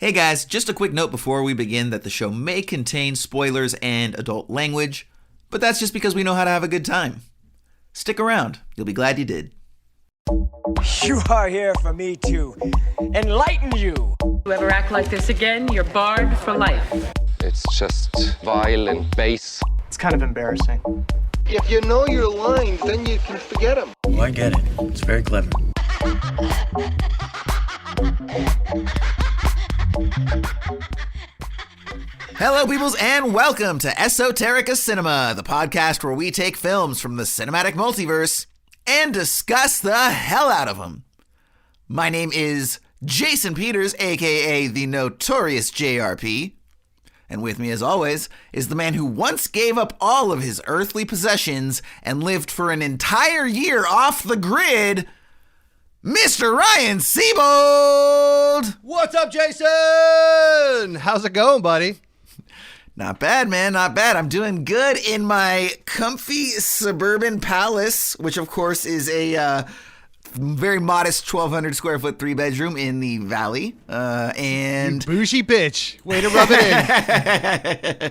Hey guys, just a quick note before we begin that the show may contain spoilers and adult language, but that's just because we know how to have a good time. Stick around, you'll be glad you did. You are here for me to enlighten you. You ever act like this again, you're barred for life. It's just vile and base. It's kind of embarrassing. If you know your lines, then you can forget them. Oh, I get it. It's very clever. Hello peoples and welcome to ESOTERICA Cinema, the podcast where we take films from the cinematic multiverse and discuss the hell out of them. My name is Jason Peters, aka the Notorious JRP. And with me, as always, is the man who once gave up all of his earthly possessions and lived for an entire year off the grid, Mr. Ryan Siebold! What's up, Jason? How's it going, buddy? Not bad, man, not bad. I'm doing good in my comfy suburban palace, which of course is a very modest 1,200 square foot 3-bedroom in the valley. And you bougie bitch. Way to rub it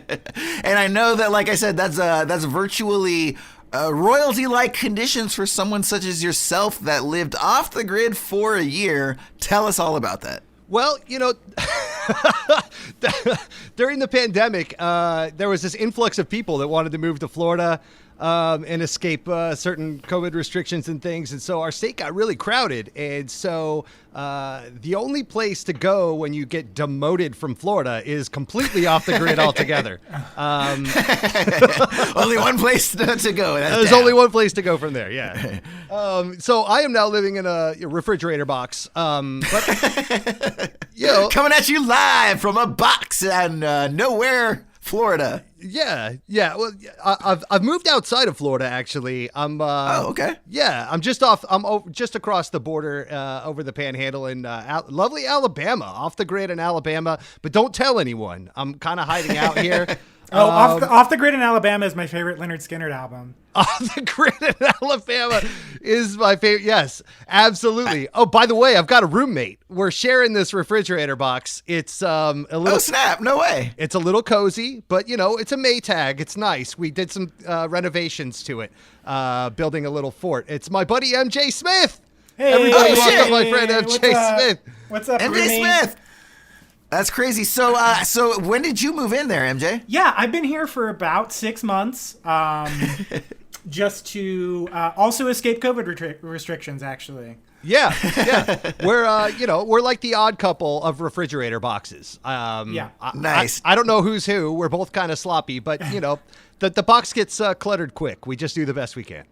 in. And I know that, like I said, that's virtually royalty-like conditions for someone such as yourself that lived off the grid for a year. Tell us all about that. Well, you know, during the pandemic, there was this influx of people that wanted to move to Florida and escape certain COVID restrictions and things. And so our state got really crowded. And so the only place to go when you get demoted from Florida is completely off the grid altogether. Only one place to go. There's only one place to go from there, yeah. So I am now living in a refrigerator box. But, you know, coming at you live from a box in nowhere, Florida. Yeah. Well, I've moved outside of Florida, actually. I'm. Oh, okay. Yeah, I'm just off. Just across the border, over the Panhandle in lovely Alabama, off the grid in Alabama. But don't tell anyone. I'm kind of hiding out here. Off the Grid in Alabama is my favorite Leonard Skinner album. Off the Grid in Alabama is my favorite. Yes, absolutely. Oh, by the way, I've got a roommate. We're sharing this refrigerator box. It's a little. Oh snap! No way. It's a little cozy, but you know, it's a Maytag. It's nice. We did some renovations to it, building a little fort. It's my buddy MJ Smith. Hey, everybody, welcome my friend MJ Smith. What's up, MJ roommate? Smith? That's crazy. So when did you move in there, MJ? Yeah, I've been here for about 6 months, just to also escape COVID restrictions, actually. Yeah. We're like the odd couple of refrigerator boxes. Yeah. Nice. I don't know who's who. We're both kind of sloppy, but you know, the box gets cluttered quick. We just do the best we can.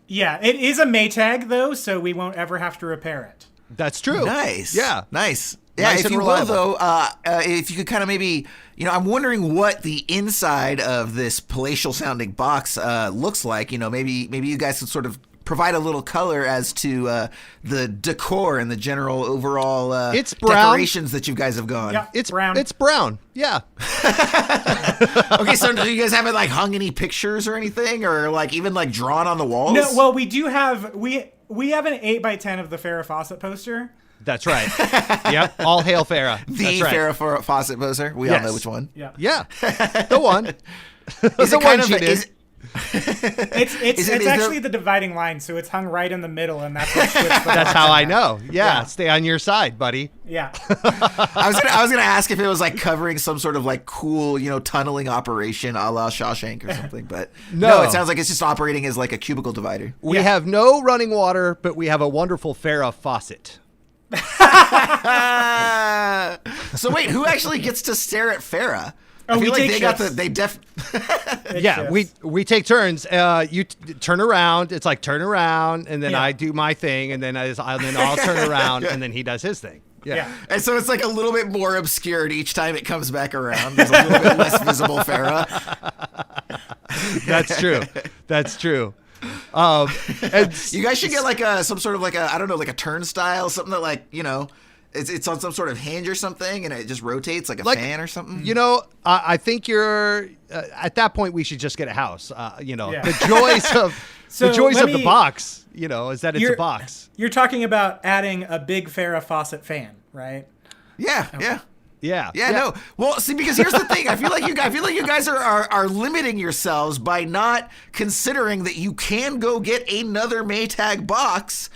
Yeah, it is a Maytag though, so we won't ever have to repair it. That's true. Nice. Yeah. Nice. Yeah, Nice if and you reliable. will, though, if you could kind of maybe, you know, I'm wondering what the inside of this palatial-sounding box looks like. You know, maybe you guys could sort of provide a little color as to the decor and the general overall it's brown. decorations that you guys have gone. Yeah, It's brown. It's brown. Yeah. Okay, so do you guys haven't like hung any pictures or anything, or like even like drawn on the walls? No, well, we do have we have an 8x10 of the Farrah Fawcett poster. That's right. Yep. All hail Farrah. The That's right. Farrah Fawcett poster. We all Yes. know which one. Yeah. Yeah. The one. Is The it kind one of she did. It's actually the dividing line, so it's hung right in the middle, and that's what switched the That's box how I around. know. Yeah. Yeah. Stay on your side, buddy. Yeah. I was gonna ask if it was like covering some sort of like cool, you know, tunneling operation a la Shawshank or something, but no, it sounds like it's just operating as like a cubicle divider. We Yeah. have no running water, but we have a wonderful Farrah faucet. So wait, who actually gets to stare at Farrah? Oh, I feel we like take they got shots. Yeah, we take turns. You turn around. It's like turn around, and then Yeah. I do my thing, and then I'll turn around, and then he does his thing. Yeah. And so it's like a little bit more obscured each time it comes back around. There's a little bit less visible Farrah. That's true. That's true. And You guys should get like some sort of like a, I don't know, like a turnstile, something that like, you know, it's on some sort of hinge or something, and it just rotates like a fan or something. You know, I think you're at that point. We should just get a house. You know, Yeah. the joys of So the box. You know, is that it's a box. You're talking about adding a big Farrah Fawcett fan, right? Yeah, yeah. Yeah. Yeah, no. Well, see, because here's the thing. I feel like you guys are limiting yourselves by not considering that you can go get another Maytag box,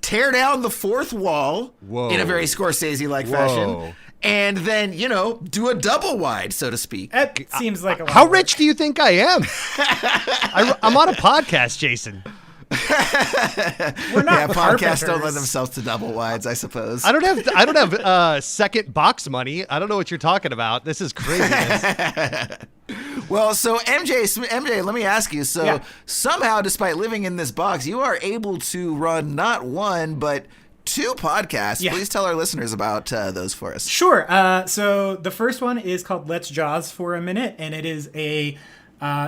tear down the fourth wall in a very Scorsese-like fashion, and then, do a double wide, so to speak. It seems like a lot How of work. rich do you think I am? I'm on a podcast, Jason. We're not podcasts don't lend carpenters. themselves to double wides, I suppose. I don't have second box money. I don't know what you're talking about. This is craziness. Well, so MJ, let me ask you. So somehow, despite living in this box, you are able to run not one, but 2 podcasts. Yeah. Please tell our listeners about those for us. Sure. So the first one is called Let's Jaws for a Minute, and it is a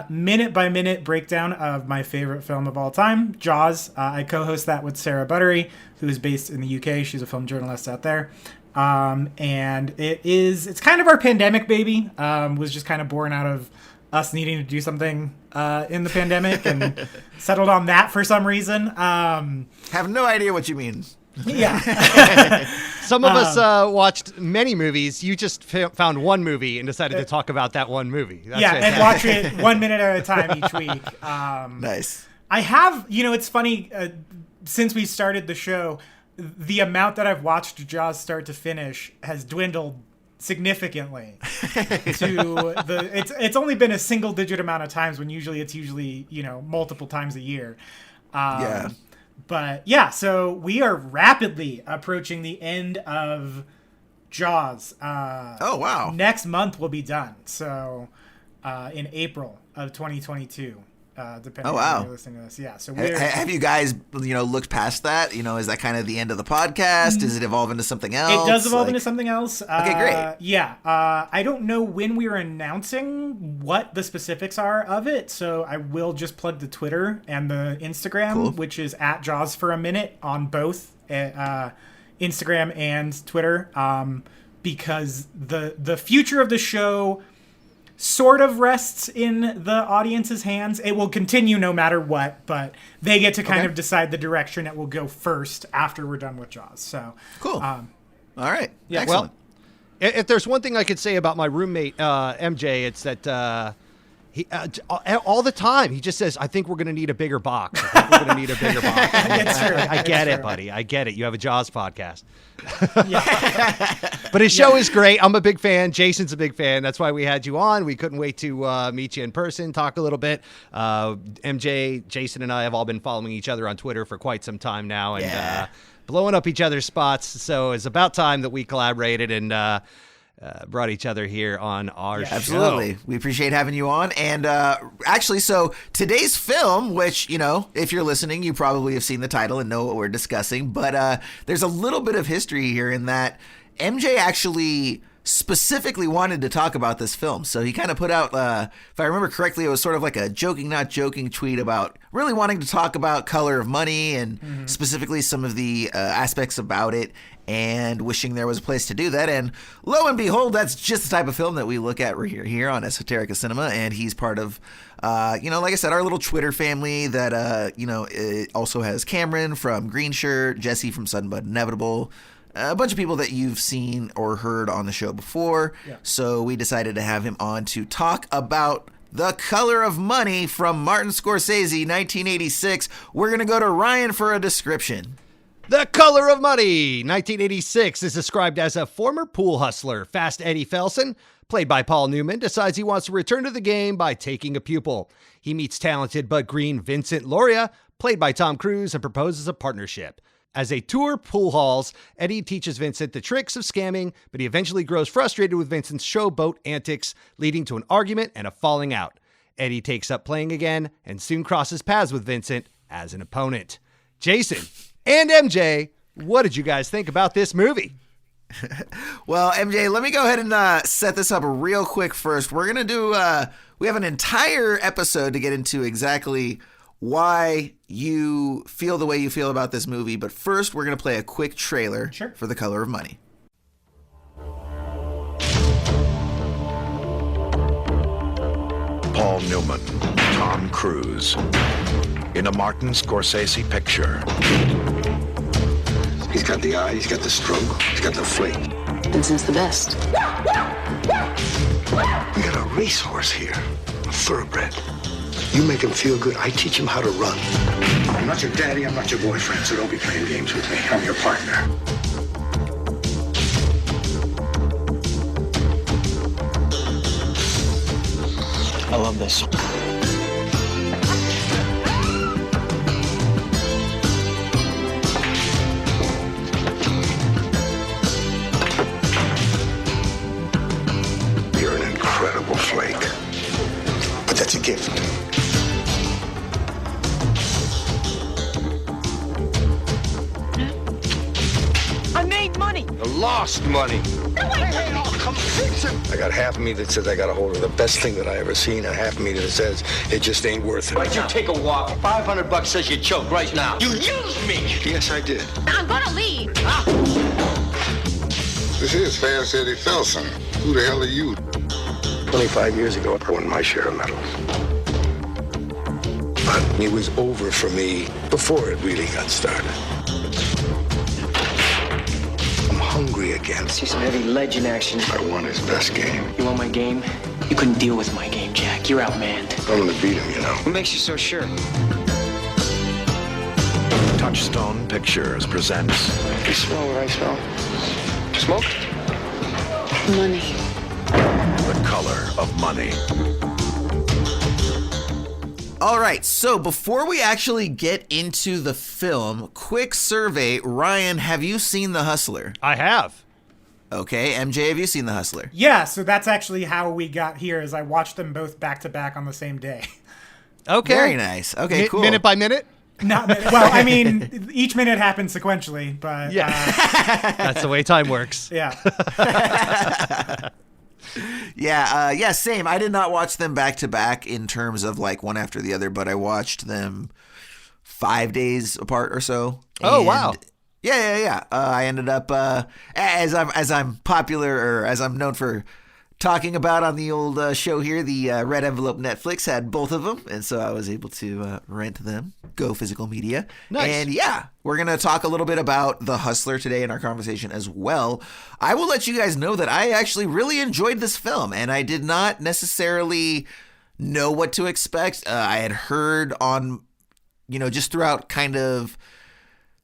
minute-by-minute breakdown of my favorite film of all time, Jaws. I co-host that with Sarah Buttery, who is based in the UK. She's a film journalist out there. And it's kind of our pandemic baby. Was just kind of born out of us needing to do something in the pandemic and settled on that for some reason. Have no idea what you mean. Yeah. Some of us watched many movies. You just found one movie and decided to talk about that one movie. That's and watch it 1 minute at a time each week. Nice. I have, it's funny, since we started the show, the amount that I've watched Jaws start to finish has dwindled significantly. It's only been a single digit amount of times when it's usually multiple times a year. But yeah, so we are rapidly approaching the end of Jaws. Oh, wow. Next month we'll be done. So in April of 2022, depending on when you're listening to this. Yeah. So have you guys, looked past that? Is that kind of the end of the podcast? Does it evolve into something else? It does evolve into something else. Okay, great. Yeah. I don't know when we're announcing what the specifics are of it, so I will just plug the Twitter and the Instagram, which is at Jaws for a Minute on both Instagram and Twitter, because the future of the show sort of rests in the audience's hands. It will continue no matter what, but they get to kind of decide the direction it will go first after we're done with Jaws. So cool. All right. Yeah. Excellent. Well, if there's one thing I could say about my roommate, MJ, it's that he all the time he just says, "I think we're going to need a bigger box. I think we're going to need a bigger box." It's true. I get it, buddy. I get it. You have a Jaws podcast. But his show is great. I'm a big fan. Jason's a big fan. That's why we had you on. We couldn't wait to meet you in person, talk a little bit. MJ, Jason, and I have all been following each other on Twitter for quite some time now and blowing up each other's spots. So it's about time that we collaborated and brought each other here on our show. Absolutely. We appreciate having you on. And actually, so today's film, which, if you're listening, you probably have seen the title and know what we're discussing. But there's a little bit of history here in that MJ actually specifically wanted to talk about this film. So he kind of put out, if I remember correctly, it was sort of like a joking, not joking tweet about really wanting to talk about Color of Money and specifically some of the aspects about it and wishing there was a place to do that. And lo and behold, that's just the type of film that we look at here on Esoterica Cinema. And he's part of, like I said, our little Twitter family that, it also has Cameron from Green Shirt, Jesse from Sudden But Inevitable, a bunch of people that you've seen or heard on the show before. Yeah. So we decided to have him on to talk about The Color of Money from Martin Scorsese, 1986. We're going to go to Ryan for a description. The Color of Money, 1986, is described as a former pool hustler, Fast Eddie Felson, played by Paul Newman, decides he wants to return to the game by taking a pupil. He meets talented but green Vincent Loria, played by Tom Cruise, and proposes a partnership. As they tour pool halls, Eddie teaches Vincent the tricks of scamming, but he eventually grows frustrated with Vincent's showboat antics, leading to an argument and a falling out. Eddie takes up playing again and soon crosses paths with Vincent as an opponent. Jason and MJ, what did you guys think about this movie? Well, MJ, let me go ahead and set this up real quick first. We're going to do, we have an entire episode to get into exactly why you feel the way you feel about this movie. But first, we're going to play a quick trailer for The Color of Money. Paul Newman, Tom Cruise, in a Martin Scorsese picture. He's got the eye, he's got the stroke, he's got the fleet. Vincent's the best. We got a racehorse here, a thoroughbred. You make him feel good, I teach him how to run. I'm not your daddy, I'm not your boyfriend, so don't be playing games with me. I'm your partner. I love this. You're an incredible flake. But that's a gift. I made money. The lost money. Come fix him. I got half of me that says I got a hold of the best thing that I ever seen, and half of me that says it just ain't worth it. Why'd you take a walk? $500 says you choke right now. You used me. Yes, I did. I'm gonna leave. This is Fan City Felson. Who the hell are you? 25 years ago, I won my share of medals. But it was over for me before it really got started. I'm hungry again. See some heavy legend action. I won his best game. You want my game? You couldn't deal with my game, Jack. You're outmanned. I'm gonna beat him, you know. What makes you so sure? Touchstone Pictures presents You smell what I smell? Smoke? Money. The Color of Money. All right, so before we actually get into the film, quick survey. Ryan, have you seen The Hustler? I have. Okay, MJ, have you seen The Hustler? Yeah, so that's actually how we got here, is I watched them both back to back on the same day. Okay. Very nice. Okay, cool. Minute by minute? Not well, I mean, each minute happens sequentially, but Yeah. That's the way time works. yeah. Yeah, same. I did not watch them back to back in terms of like one after the other, but I watched them 5 days apart or so. Oh, wow. Yeah. I ended up as I'm popular, or as I'm known for talking about on the old show here, the Red Envelope Netflix had both of them, and so I was able to rent them. Go Physical Media. Nice. And yeah, we're going to talk a little bit about The Hustler today in our conversation as well. I will let you guys know that I actually really enjoyed this film, and I did not necessarily know what to expect. I had heard on, just throughout kind of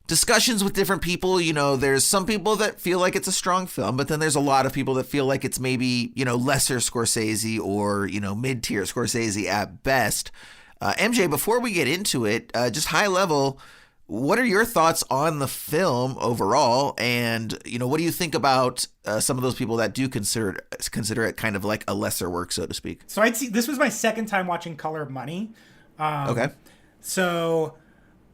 discussions with different people, there's some people that feel like it's a strong film, but then there's a lot of people that feel like it's maybe, lesser Scorsese or, mid-tier Scorsese at best. MJ, before we get into it, just high level, what are your thoughts on the film overall? And, what do you think about some of those people that do consider it kind of like a lesser work, so to speak? So this was my second time watching Color of Money. Okay. So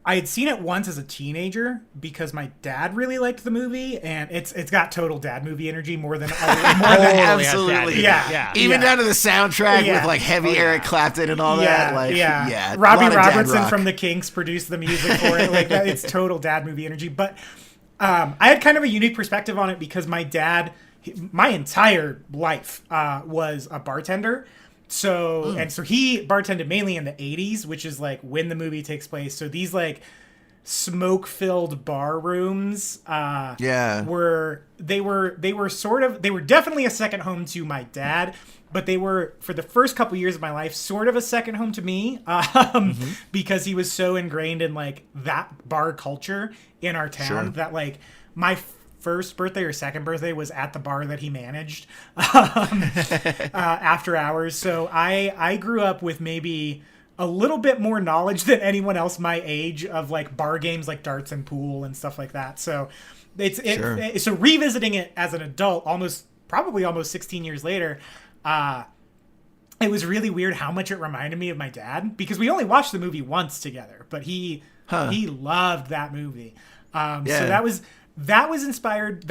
I had seen it once as a teenager because my dad really liked the movie, and it's got total dad movie energy more than Absolutely. Yeah. Even down to the soundtrack with like heavy Eric Clapton and all that. Like, yeah. Robbie Robertson from the Kinks produced the music for it. Like it's total dad movie energy. But I had kind of a unique perspective on it because my dad, my entire life was a bartender. So he bartended mainly in the 80s, which is like when the movie takes place. So these like smoke-filled bar rooms were definitely a second home to my dad, but they were, for the first couple years of my life, sort of a second home to me because he was so ingrained in like that bar culture in our town that like my first birthday or second birthday was at the bar that he managed after hours. So I grew up with maybe a little bit more knowledge than anyone else my age of like bar games like darts and pool and stuff like that. So so revisiting it as an adult, probably almost 16 years later, it was really weird how much it reminded me of my dad, because we only watched the movie once together, but he loved that movie. So that inspired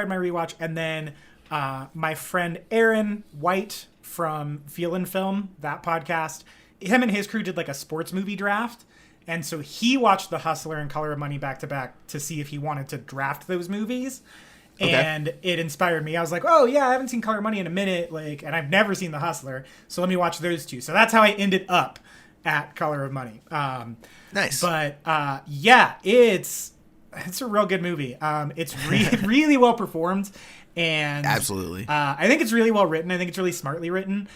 my rewatch. And then my friend Aaron White from Feel and Film, that podcast, him and his crew did like a sports movie draft. And so he watched The Hustler and Color of Money back to back to see if he wanted to draft those movies. Okay. And it inspired me. I was like, oh yeah, I haven't seen Color of Money in a minute, and I've never seen The Hustler, so let me watch those two. So that's how I ended up at Color of Money. Nice. But it's a real good movie. It's really well performed, And absolutely, I think it's really well written. I think it's really smartly written.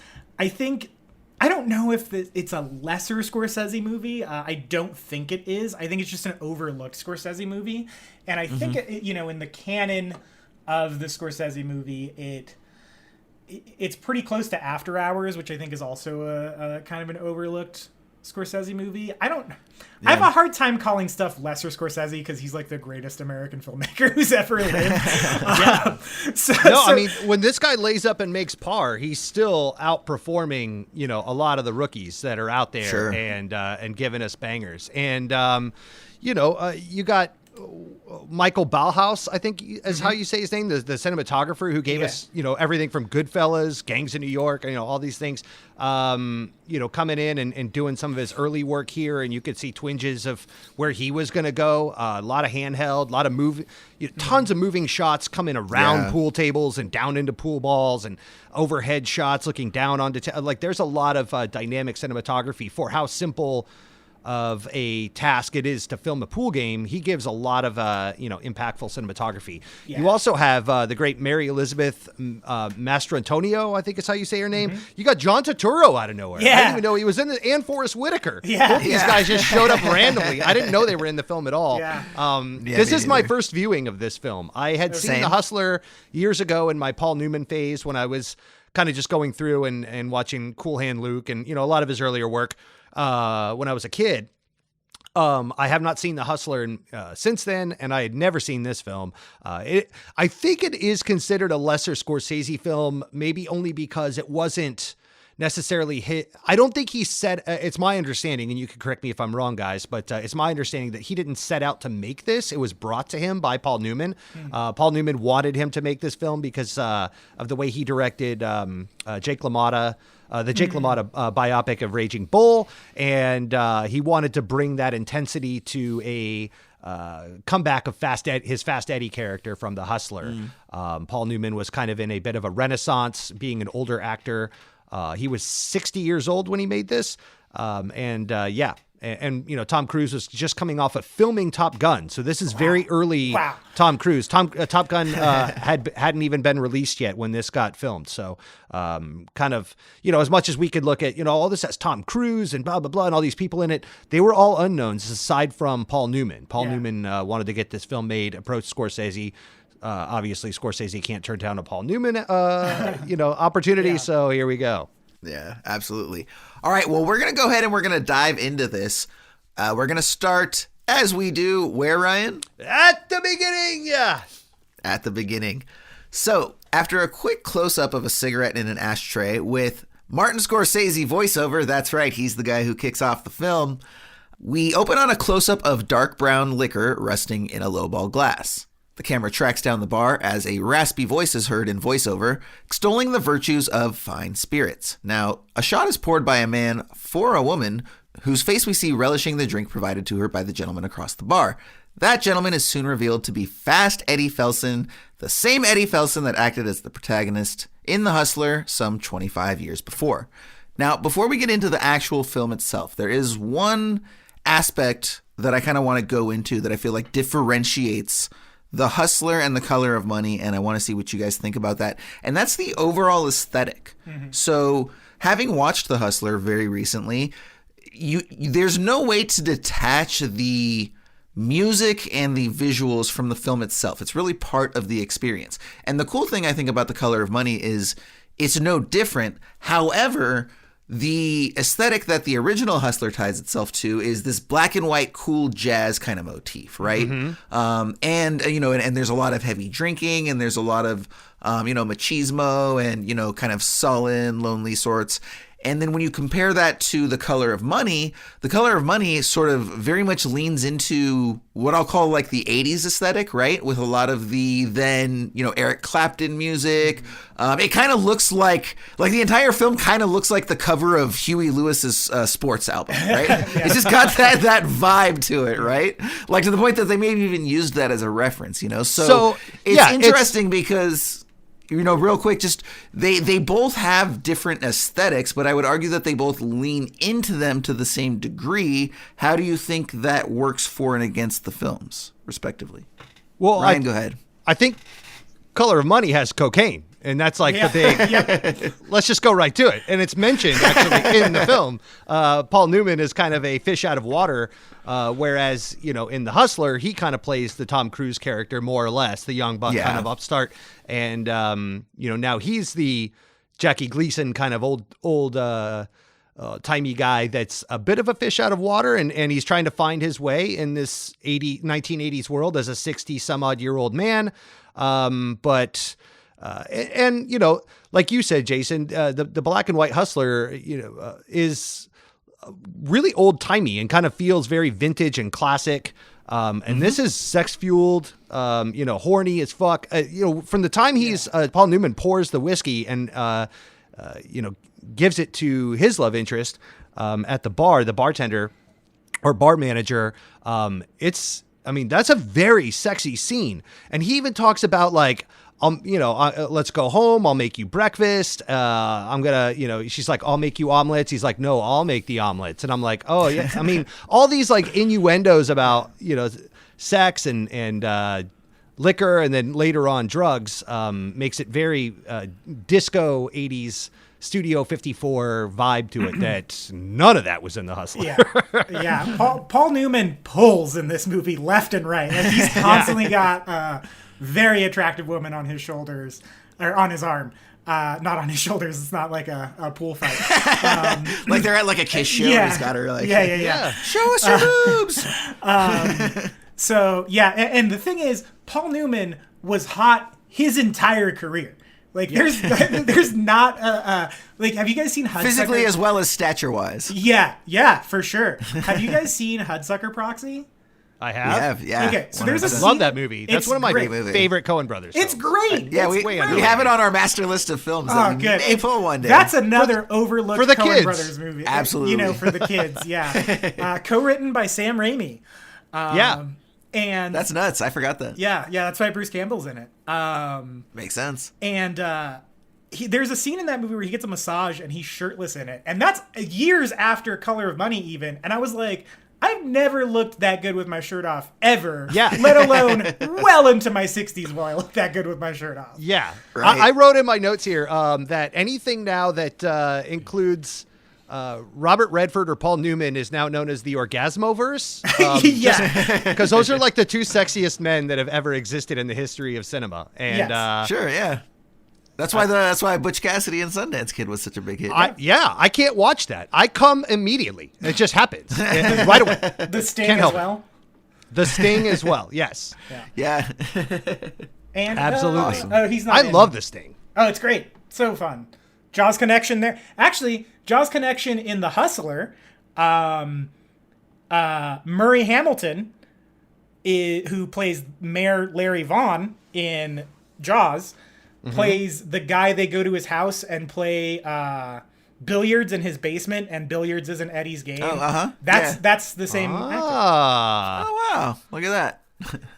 I don't know if it's a lesser Scorsese movie. I don't think it is. I think it's just an overlooked Scorsese movie. And I think, in the canon of the Scorsese movie, it's pretty close to After Hours, which I think is also a kind of an overlooked Scorsese movie. I have a hard time calling stuff lesser Scorsese because he's like the greatest American filmmaker who's ever lived. I mean, when this guy lays up and makes par, he's still outperforming, a lot of the rookies that are out there and giving us bangers. And, you got Michael Ballhaus, I think is how you say his name, the cinematographer who gave us, everything from Goodfellas, Gangs of New York, all these things, coming in and doing some of his early work here. And you could see twinges of where he was going to go. A lot of handheld, a lot of tons of moving shots coming around pool tables and down into pool balls and overhead shots looking down onto, there's a lot of dynamic cinematography for how simple of a task it is to film a pool game. He gives a lot of impactful cinematography. You also have the great Mary Elizabeth Mastrantonio, I think is how you say her name. You got John Turturro out of nowhere. I didn't even know he was in it, and Forrest Whitaker. Both these guys just showed up randomly. I didn't know they were in the film at all. This is my first viewing of this film. I had seen The Hustler years ago in my Paul Newman phase when I was kind of just going through and watching Cool Hand Luke and a lot of his earlier work. When I was a kid. I have not seen The Hustler since then, and I had never seen this film. I think it is considered a lesser Scorsese film, maybe only because it wasn't necessarily hit. I don't think he said, it's my understanding, and you can correct me if I'm wrong, guys, but it's my understanding that he didn't set out to make this. It was brought to him by Paul Newman. Paul Newman wanted him to make this film because of the way he directed Jake LaMotta, the Jake LaMotta biopic of Raging Bull, and he wanted to bring that intensity to a comeback of his Fast Eddie character from The Hustler. Paul Newman was kind of in a bit of a renaissance, being an older actor. He was 60 years old when he made this, and Tom Cruise was just coming off of filming Top Gun, so this is very early. Tom Cruise. Top Gun hadn't even been released yet when this got filmed. So, kind of, as much as we could look at, all this has Tom Cruise and blah blah blah and all these people in it, they were all unknowns aside from Paul Newman. Paul Newman wanted to get this film made, approached Scorsese. Obviously, Scorsese can't turn down a Paul Newman, opportunity. So here we go. Yeah, absolutely. All right, well, we're going to go ahead and we're going to dive into this. We're going to start, as we do, where, Ryan? At the beginning, yeah. At the beginning. So, after a quick close-up of a cigarette in an ashtray with Martin Scorsese voiceover, that's right, he's the guy who kicks off the film, we open on a close-up of dark brown liquor resting in a lowball glass. The camera tracks down the bar as a raspy voice is heard in voiceover, extolling the virtues of fine spirits. Now, a shot is poured by a man for a woman whose face we see relishing the drink provided to her by the gentleman across the bar. That gentleman is soon revealed to be Fast Eddie Felson, the same Eddie Felson that acted as the protagonist in The Hustler some 25 years before. Now, before we get into the actual film itself, there is one aspect that I kind of want to go into that I feel like differentiates The Hustler and The Color of Money, and I want to see what you guys think about that. And that's the overall aesthetic. So, having watched The Hustler very recently, there's no way to detach the music and the visuals from the film itself. It's really part of the experience. And the cool thing I think about The Color of Money is it's no different. However, the aesthetic that the original Hustler ties itself to is this black and white cool jazz kind of motif, right? And there's a lot of heavy drinking, and there's a lot of machismo and kind of sullen, lonely sorts. And then when you compare that to The Color of Money sort of very much leans into what I'll call like the 80s aesthetic, right? With a lot of the then, Eric Clapton music. It kind of looks like the entire film kind of looks like the cover of Huey Lewis's sports album, right? It's just got that vibe to it, right? Like to the point that they maybe even used that as a reference, So it's interesting because... real quick, just they both have different aesthetics, but I would argue that they both lean into them to the same degree. How do you think that works for and against the films, respectively? Well, Ryan, go ahead. I think Color of Money has cocaine. And that's like the big, let's just go right to it. And it's mentioned actually in the film. Paul Newman is kind of a fish out of water, whereas, in The Hustler, he kind of plays the Tom Cruise character more or less, the young buck kind of upstart. And, now he's the Jackie Gleason kind of old timey guy that's a bit of a fish out of water. And he's trying to find his way in this 1980s world as a 60 some odd year old man. Like you said, Jason, the black and white Hustler, is really old timey and kind of feels very vintage and classic. And this is sex fueled, horny as fuck. From the time Paul Newman pours the whiskey and, gives it to his love interest, at the bar, the bartender or bar manager. That's a very sexy scene. And he even talks about like, let's go home. I'll make you breakfast. I'm gonna, she's like, I'll make you omelets. He's like, no, I'll make the omelets. And I'm like, oh yeah. All these like innuendos about, sex and liquor, and then later on drugs, makes it very disco 80s Studio 54 vibe to it that none of that was in The Hustler. Yeah. Paul Newman pulls in this movie left and right. And he's constantly got very attractive woman on his shoulders, or on his arm. Not on his shoulders. It's not like a pool fight. Like they're at like a kiss show. Yeah. And he's got her like, yeah. Show us your boobs. So yeah, and the thing is, Paul Newman was hot his entire career. Like there's not have you guys seen Hudsucker? Physically as well as stature wise. Yeah, for sure. Have you guys seen Hudsucker Proxy? I have. Yeah. Okay, so there's a scene. Love that movie. That's one of my great favorite Coen brothers. It's great. Yeah, we have it on our master list of films. Oh, good. April one day. That's another overlooked for the Coen kids. Brothers movie. Absolutely. For the kids. Yeah. Co-written by Sam Raimi. And that's nuts. I forgot that. Yeah. That's why Bruce Campbell's in it. Makes sense. And there's a scene in that movie where he gets a massage and he's shirtless in it, and that's years after Color of Money even. And I was like, I've never looked that good with my shirt off ever. Yeah. Let alone well into my 60s while I look that good with my shirt off. Yeah. Right. I wrote in my notes here that anything now that includes Robert Redford or Paul Newman is now known as the Orgasmoverse. Because those are like the two sexiest men that have ever existed in the history of cinema. And sure, yeah. That's why Butch Cassidy and Sundance Kid was such a big hit. I can't watch that. I come immediately. It just happens right away. The Sting as well. The Sting as well. Yes. Yeah. And absolutely. He's not. I love The Sting. Oh, it's great. So fun. Jaws connection there. Actually, Jaws connection in The Hustler. Murray Hamilton, who plays Mayor Larry Vaughn in Jaws, plays the guy they go to his house and play billiards in his basement, and billiards isn't Eddie's game. That's the same actor. Oh wow, look at that.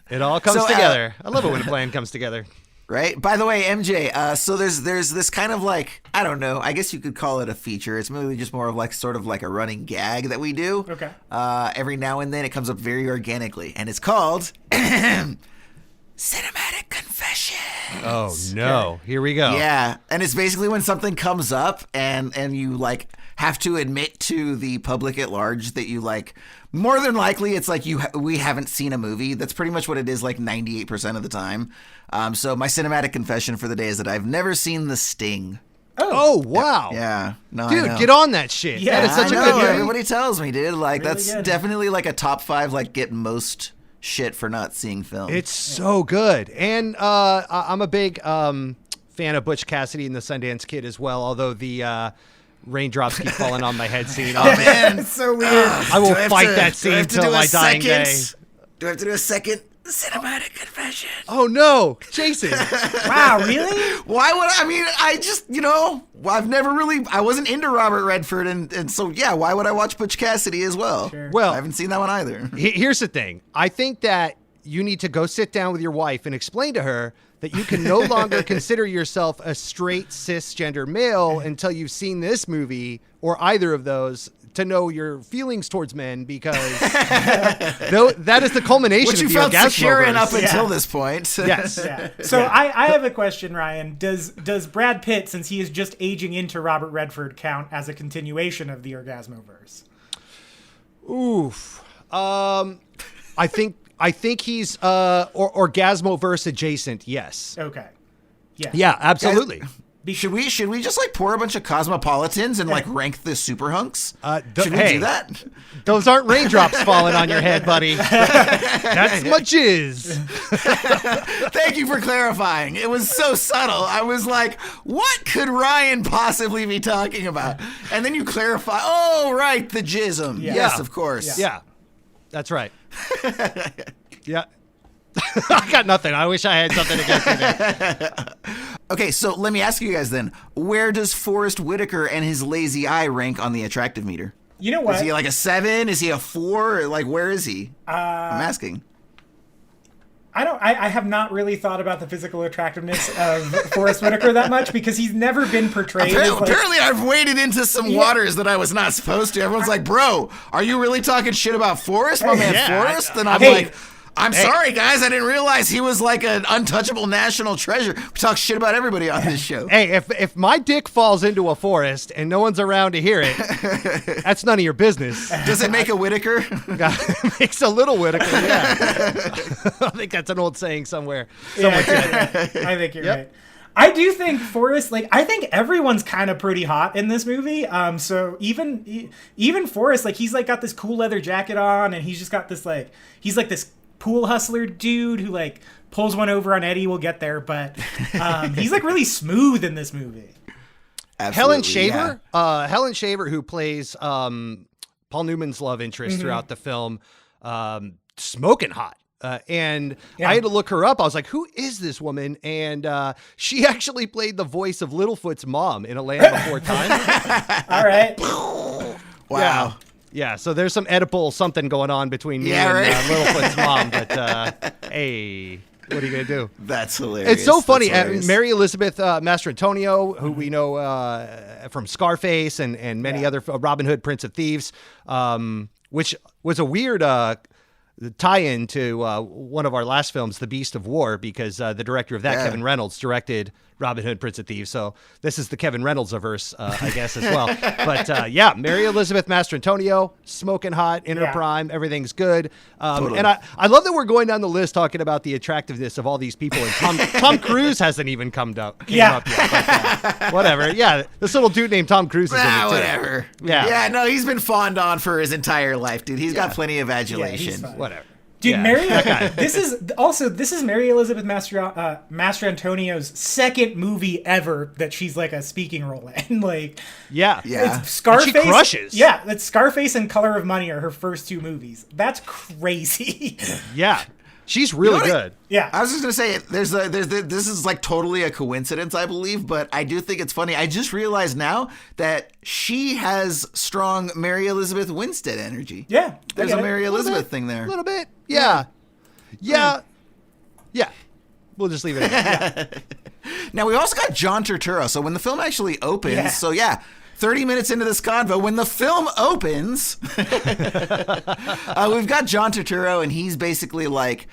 It all comes together. I love it when a plan comes together. Right. By the way, MJ, so there's this kind of like, I don't know, I guess you could call it a feature. It's really just more of like sort of like a running gag that we do. Okay. Every now and then it comes up very organically, and it's called Cinematic Confession. Oh no. Here we go. Yeah. And it's basically when something comes up and you like have to admit to the public at large that you like, more than likely it's like we haven't seen a movie. That's pretty much what it is, like 98% of the time. So my cinematic confession for the day is that I've never seen The Sting. Oh wow. Yeah. No, dude, get on that shit. Yeah, that is such I a know. good movie. Everybody tells me, dude. Like Really that's good. definitely like a top 5 like get most shit for not seeing film. It's so good. And I'm a big fan of Butch Cassidy and the Sundance Kid as well, although the raindrops keep falling on my head scene. Oh man, It's so weird. I will fight that scene until my dying day. Do I have to do a second cinematic confession? Oh no, Jason. Wow, really? Why would I just, I've never really, I wasn't into Robert Redford, and so, yeah, why would I watch Butch Cassidy as well? Sure. Well, I haven't seen that one either. Here's the thing. I think that you need to go sit down with your wife and explain to her that you can no longer consider yourself a straight cisgender male until you've seen this movie or either of those to know your feelings towards men because that is the culmination Which of you the felt secure in Orgasmoverse. up until this point. Yes. Yeah. So I have a question, Ryan. Does Brad Pitt, since he is just aging into Robert Redford, count as a continuation of the Orgasmoverse? Oof. I think he's Orgasmoverse adjacent. Yes. Okay. Yeah. Yeah, absolutely. Should we just like pour a bunch of cosmopolitans and like rank the super hunks? Should we do that? Those aren't raindrops falling on your head, buddy. That's my jizz. Thank you for clarifying. It was so subtle. I was like, what could Ryan possibly be talking about? And then you clarify, oh, right, the jism. Yeah. Yes, of course. Yeah, that's right. Yeah. I got nothing. I wish I had something against you there. Okay, so let me ask you guys then, where does Forrest Whitaker and his lazy eye rank on the attractive meter? You know what? Is he like a 7? Is he a 4? Like, where is he? I'm asking. I have not really thought about the physical attractiveness of Forrest Whitaker that much because he's never been portrayed as like... Apparently I've waded into some waters that I was not supposed to. Everyone's like, bro, are you really talking shit about Forrest, my man Forrest? And I'm like... I'm sorry, guys. I didn't realize he was like an untouchable national treasure. We talk shit about everybody on this show. Hey, if my dick falls into a forest and no one's around to hear it, that's none of your business. Does it make a Whitaker? It makes a little Whitaker, yeah. I think that's an old saying somewhere. I think you're right. I do think Forrest, like, I think everyone's kind of pretty hot in this movie. So even Forrest, like, he's like got this cool leather jacket on, and he's just got this like, he's like this pool hustler dude who like pulls one over on Eddie. We'll get there, but he's like really smooth in this movie. Helen Shaver, who plays Paul Newman's love interest throughout the film, smoking hot. And I had to look her up. I was like, who is this woman? And she actually played the voice of Littlefoot's mom in A Land Before Time. All right. Wow. Yeah, so there's some Oedipal something going on between me and Littlefoot's mom. But hey, what are you going to do? That's hilarious. It's so funny. Mary Elizabeth Mastrantonio, who we know from Scarface and many other Robin Hood, Prince of Thieves, which was a weird tie-in to one of our last films, The Beast of War, because the director of that, Kevin Reynolds, directed Robin Hood, Prince of Thieves. So this is the Kevin Reynolds-averse, I guess, as well. But Mary Elizabeth Mastrantonio, smoking hot, in her prime, everything's good. Totally. And I love that we're going down the list talking about the attractiveness of all these people. And Tom Cruise hasn't even come up yet. But, whatever. Yeah, this little dude named Tom Cruise is in it too. Whatever. Yeah, no, he's been fawned on for his entire life, dude. He's got plenty of adulation. Whatever. Dude, this is Mary Elizabeth Mastrantonio's second movie ever that she's like a speaking role in. Like, it's Scarface. And she crushes. Yeah, it's Scarface and Color of Money are her first two movies. That's crazy. Yeah. She's really good. Yeah. I was just going to say, this is like totally a coincidence, I believe, but I do think it's funny. I just realized now that she has strong Mary Elizabeth Winstead energy. Yeah. There's a Mary Elizabeth thing there. A little bit. Yeah. Yeah. We'll just leave it at that. Now, we also got John Turturro. So when the film actually opens, 30 minutes into this convo, when the film opens, we've got John Turturro, and he's basically like,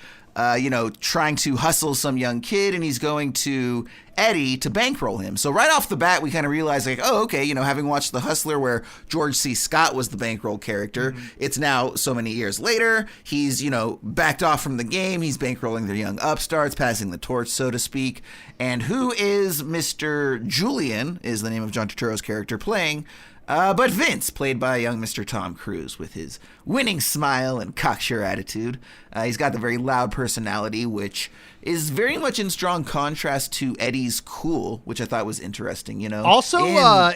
trying to hustle some young kid, and he's going to Eddie to bankroll him. So right off the bat, we kind of realize, like, oh, okay, having watched The Hustler, where George C. Scott was the bankroll character, it's now so many years later, he's, backed off from the game, he's bankrolling the young upstarts, passing the torch, so to speak. And who is Mr. Julian, is the name of John Turturro's character, playing? But Vince, played by young Mr. Tom Cruise, with his winning smile and cocksure attitude. He's got the very loud personality, which is very much in strong contrast to Eddie's cool, which I thought was interesting, Also,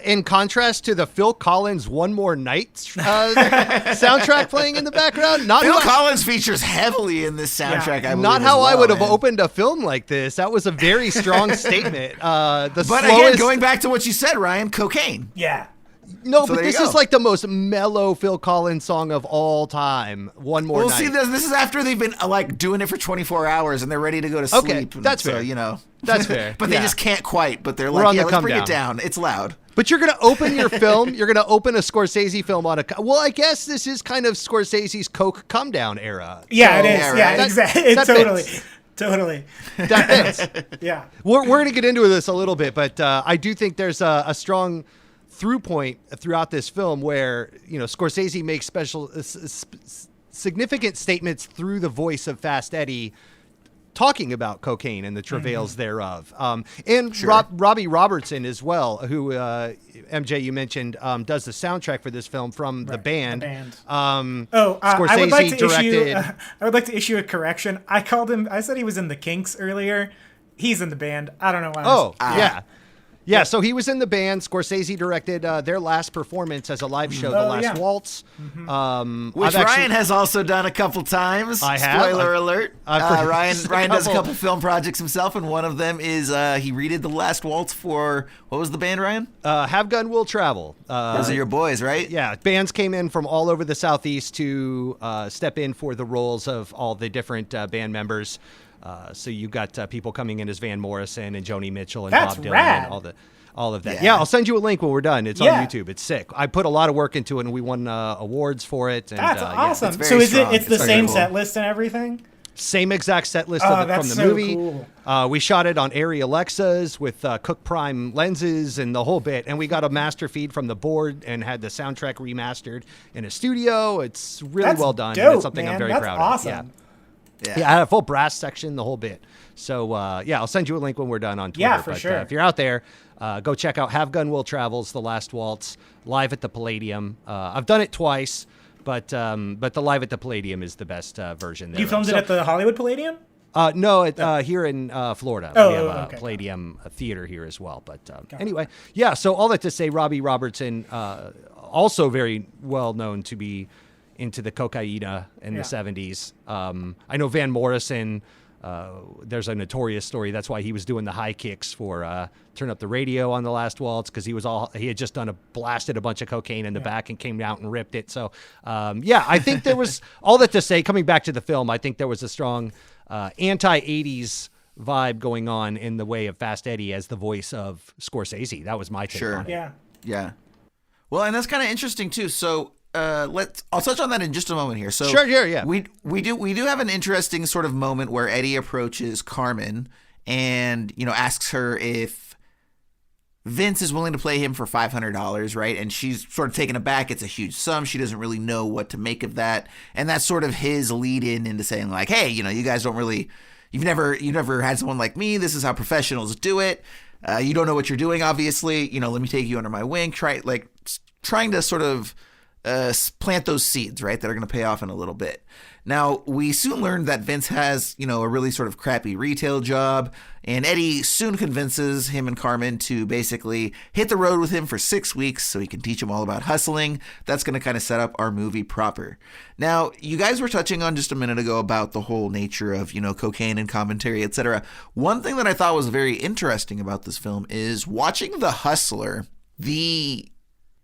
in contrast to the Phil Collins One More Night soundtrack playing in the background. Phil Collins features heavily in this soundtrack, I believe. Not how I would have opened a film like this. That was a very strong statement. Again, going back to what you said, Ryan, cocaine. Yeah. No, so but this is like the most mellow Phil Collins song of all time. One More Night. Well, see, this is after they've been like doing it for 24 hours and they're ready to go to sleep. Okay, that's fair. So, That's fair. But they just can't quite. But they're like, let's bring it down. It's loud. But you're going to open your film. You're going to open a Scorsese film on a. Well, I guess this is kind of Scorsese's Coke come down era. Yeah, so, it is. Yeah, exactly. Totally. Fits. Totally. That fits. Yeah. We're going to get into this a little bit, but I do think there's a strong through point throughout this film where, Scorsese makes significant statements through the voice of Fast Eddie talking about cocaine and the travails thereof. And sure. Robbie Robertson as well, who, MJ, you mentioned, does the soundtrack for this film from the band. Scorsese I would like to issue a correction. I said he was in the Kinks earlier. He's in the band. I don't know why. Yeah. Yeah, so he was in the band. Scorsese directed their last performance as a live show, The Last Waltz. Mm-hmm. Which Ryan has also done a couple times. I have. Spoiler alert. Ryan does a couple film projects himself, and one of them is he redid The Last Waltz for, what was the band, Ryan? Have Gun Will Travel. Those are your boys, right? Yeah, bands came in from all over the Southeast to step in for the roles of all the different band members. So you got people coming in as Van Morrison and Joni Mitchell and That's Bob Dylan rad. and all of that. Yeah, I'll send you a link when we're done. It's on YouTube. It's sick. I put a lot of work into it, and we won awards for it. And, That's awesome. It's so strong. It's the same set list and everything? Same exact set list from the movie. Cool. We shot it on Arri Alexas with Cook Prime lenses and the whole bit. And we got a master feed from the board and had the soundtrack remastered in a studio. It's really well done. Dope, it's something man. I'm very That's proud awesome. of. Yeah, I had a full brass section, the whole bit. So, I'll send you a link when we're done on Twitter. Yeah, for sure. If you're out there, go check out Have Gun Will Travel's The Last Waltz live at the Palladium. I've done it twice, but the live at the Palladium is the best version there. You filmed it at the Hollywood Palladium? No, here in Florida. We have a Palladium theater here as well. But anyway, so all that to say, Robbie Robertson, also very well known to be into the cocaina in the 70s. I know Van Morrison, there's a notorious story. That's why he was doing the high kicks for Turn Up the Radio on The Last Waltz, because he had just blasted a bunch of cocaine in the back and came out and ripped it. So, I think there was, all that to say, coming back to the film, I think there was a strong anti-80s vibe going on in the way of Fast Eddie as the voice of Scorsese. That was my take on it. Yeah. Well, and that's kind of interesting too. So, I'll touch on that in just a moment here. So sure, yeah. We do have an interesting sort of moment where Eddie approaches Carmen and, asks her if Vince is willing to play him for $500, right? And she's sort of taken aback. It's a huge sum. She doesn't really know what to make of that. And that's sort of his lead in into saying like, hey, you guys don't really, you've never had someone like me. This is how professionals do it. You don't know what you're doing, obviously. Let me take you under my wing. Trying to sort of plant those seeds, right, that are going to pay off in a little bit. Now, we soon learned that Vince has, a really sort of crappy retail job, and Eddie soon convinces him and Carmen to basically hit the road with him for 6 weeks so he can teach them all about hustling. That's going to kind of set up our movie proper. Now, you guys were touching on just a minute ago about the whole nature of, cocaine and commentary, etc. One thing that I thought was very interesting about this film is watching The Hustler, the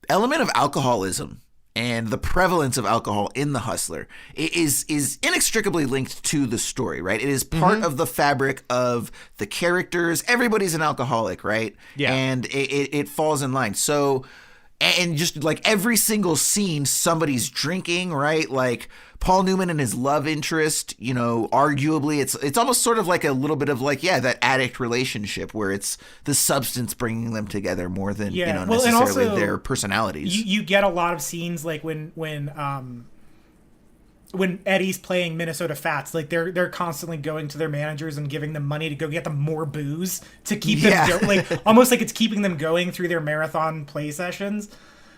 element of alcoholism and the prevalence of alcohol in The Hustler is inextricably linked to the story, right? It is part of the fabric of the characters. Everybody's an alcoholic, right? Yeah. And it falls in line. So, and just like every single scene, somebody's drinking, right? Like Paul Newman and his love interest, arguably it's almost sort of like a little bit of like, that addict relationship where it's the substance bringing them together more than, necessarily and also, their personalities. You get a lot of scenes like when Eddie's playing Minnesota Fats, like they're constantly going to their managers and giving them money to go get them more booze to keep them like almost like it's keeping them going through their marathon play sessions.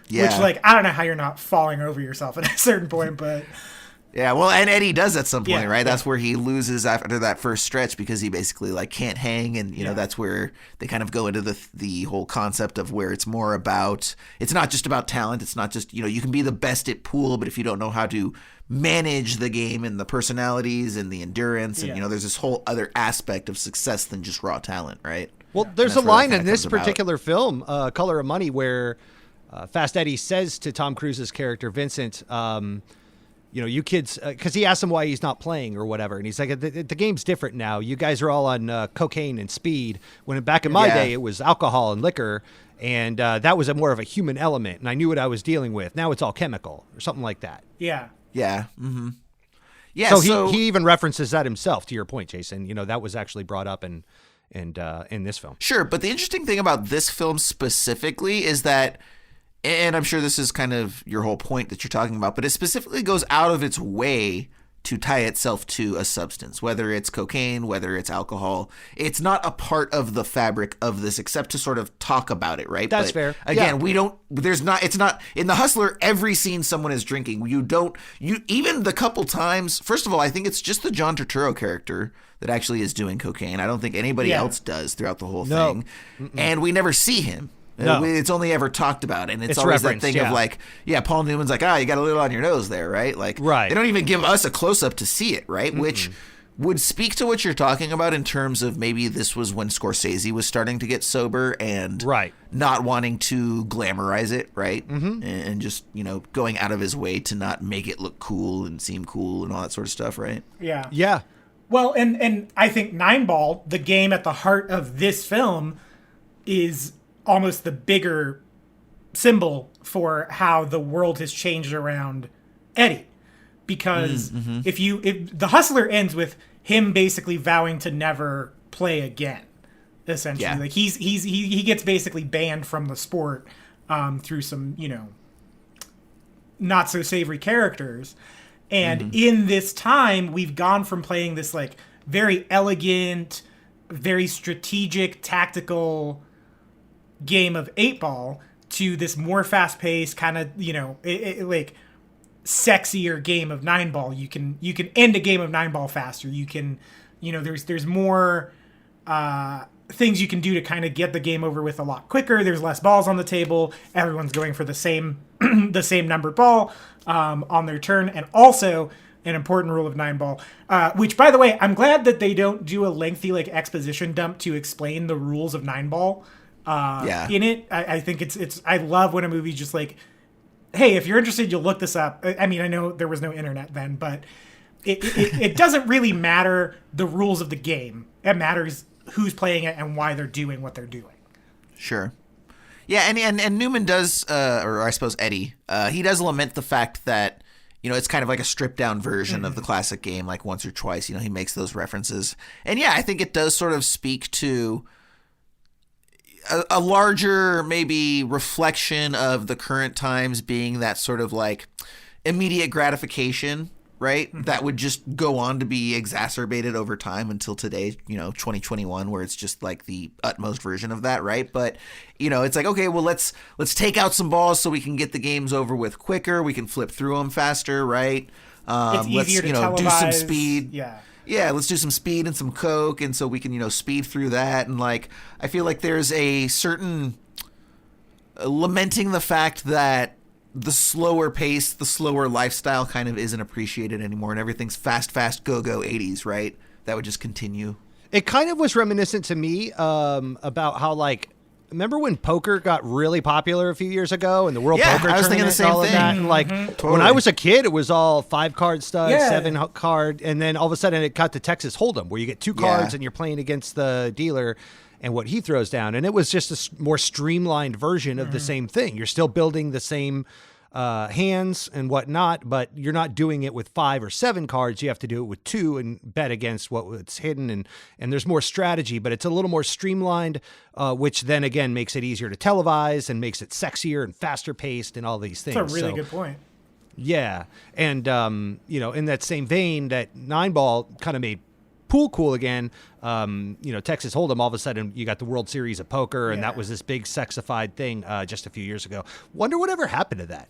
Yeah. Which, like, I don't know how you're not falling over yourself at a certain point, but... Yeah, well, and Eddie does at some point, right? That's where he loses after that first stretch because he basically, like, can't hang, and, that's where they kind of go into the whole concept of where it's more about... It's not just about talent. It's not just, you can be the best at pool, but if you don't know how to manage the game and the personalities and the endurance, and, there's this whole other aspect of success than just raw talent, right? Well, there's a line in this particular film, Color of Money, where... Fast Eddie says to Tom Cruise's character, Vincent, you kids, because he asks him why he's not playing or whatever. And he's like, the game's different now. You guys are all on cocaine and speed. When back in my day, it was alcohol and liquor. And that was more of a human element, and I knew what I was dealing with. Now it's all chemical or something like that. Yeah. Yeah. Mm-hmm. Yeah. So he even references that himself, to your point, Jason. That was actually brought up in this film. Sure, but the interesting thing about this film specifically is that, and I'm sure this is kind of your whole point that you're talking about, but it specifically goes out of its way to tie itself to a substance, whether it's cocaine, whether it's alcohol. It's not a part of the fabric of this except to sort of talk about it, right? That's fair. Again, it's not, in The Hustler, every scene someone is drinking. Even the couple times, first of all, I think it's just the John Turturro character that actually is doing cocaine. I don't think anybody else does throughout the whole thing. Mm-mm. And we never see him. No. It's only ever talked about, and it's always that thing of like, Paul Newman's like, you got a little on your nose there, right? Like, right. They don't even give us a close-up to see it, right? Which would speak to what you're talking about in terms of maybe this was when Scorsese was starting to get sober and not wanting to glamorize it, right? Mm-hmm. And just, going out of his way to not make it look cool and seem cool and all that sort of stuff, right? Yeah. Yeah. Well, and I think Nine Ball, the game at the heart of this film, is almost the bigger symbol for how the world has changed around Eddie. Because if The Hustler ends with him basically vowing to never play again, essentially. Yeah. Like he gets basically banned from the sport through some, not so savory characters. And in this time, we've gone from playing this like very elegant, very strategic, tactical game of 8-Ball to this more fast-paced kind of, like sexier game of 9-Ball. You can end a game of 9-Ball faster. You can, there's more things you can do to kind of get the game over with a lot quicker. There's less balls on the table. Everyone's going for the same numbered ball on their turn. And also an important rule of 9-Ball, which, by the way, I'm glad that they don't do a lengthy like exposition dump to explain the rules of 9-Ball. In it. I think it's I love when a movie's just like, hey, if you're interested, you'll look this up. I mean, I know there was no internet then, but it doesn't really matter the rules of the game. It matters who's playing it and why they're doing what they're doing. Sure. Yeah, and Newman does, or I suppose Eddie, he does lament the fact that, it's kind of like a stripped down version of the classic game, like once or twice, he makes those references. And yeah, I think it does sort of speak to a larger maybe reflection of the current times being that sort of like immediate gratification, right? Mm-hmm. That would just go on to be exacerbated over time until today, 2021, where it's just like the utmost version of that, right? But, it's like, okay, well, let's take out some balls so we can get the games over with quicker. We can flip through them faster, right? It's easier to televise. Do some speed. Yeah, let's do some speed and some coke, and so we can, speed through that. And, like, I feel like there's a certain lamenting the fact that the slower pace, the slower lifestyle kind of isn't appreciated anymore, and everything's fast, go-go 80s, right? That would just continue. It kind of was reminiscent to me about how, like, remember when poker got really popular a few years ago and the World Poker Tournament? I was thinking the same thing. And like Totally. when I was a kid, it was all 5-card studs, 7-card, and then all of a sudden it got to Texas Hold'em, where you get 2 cards and you're playing against the dealer and what he throws down, and it was just a more streamlined version of the same thing. You're still building the same hands and whatnot, but you're not doing it with 5 or 7 cards. You have to do it with 2 and bet against what's hidden, and there's more strategy, but it's a little more streamlined, which then again makes it easier to televise and makes it sexier and faster paced and all these things. That's a really good point. Yeah, and in that same vein, that 9-Ball kind of made pool cool again. Texas Hold'em, all of a sudden you got the World Series of Poker, and that was this big sexified thing just a few years ago. Wonder whatever happened to that.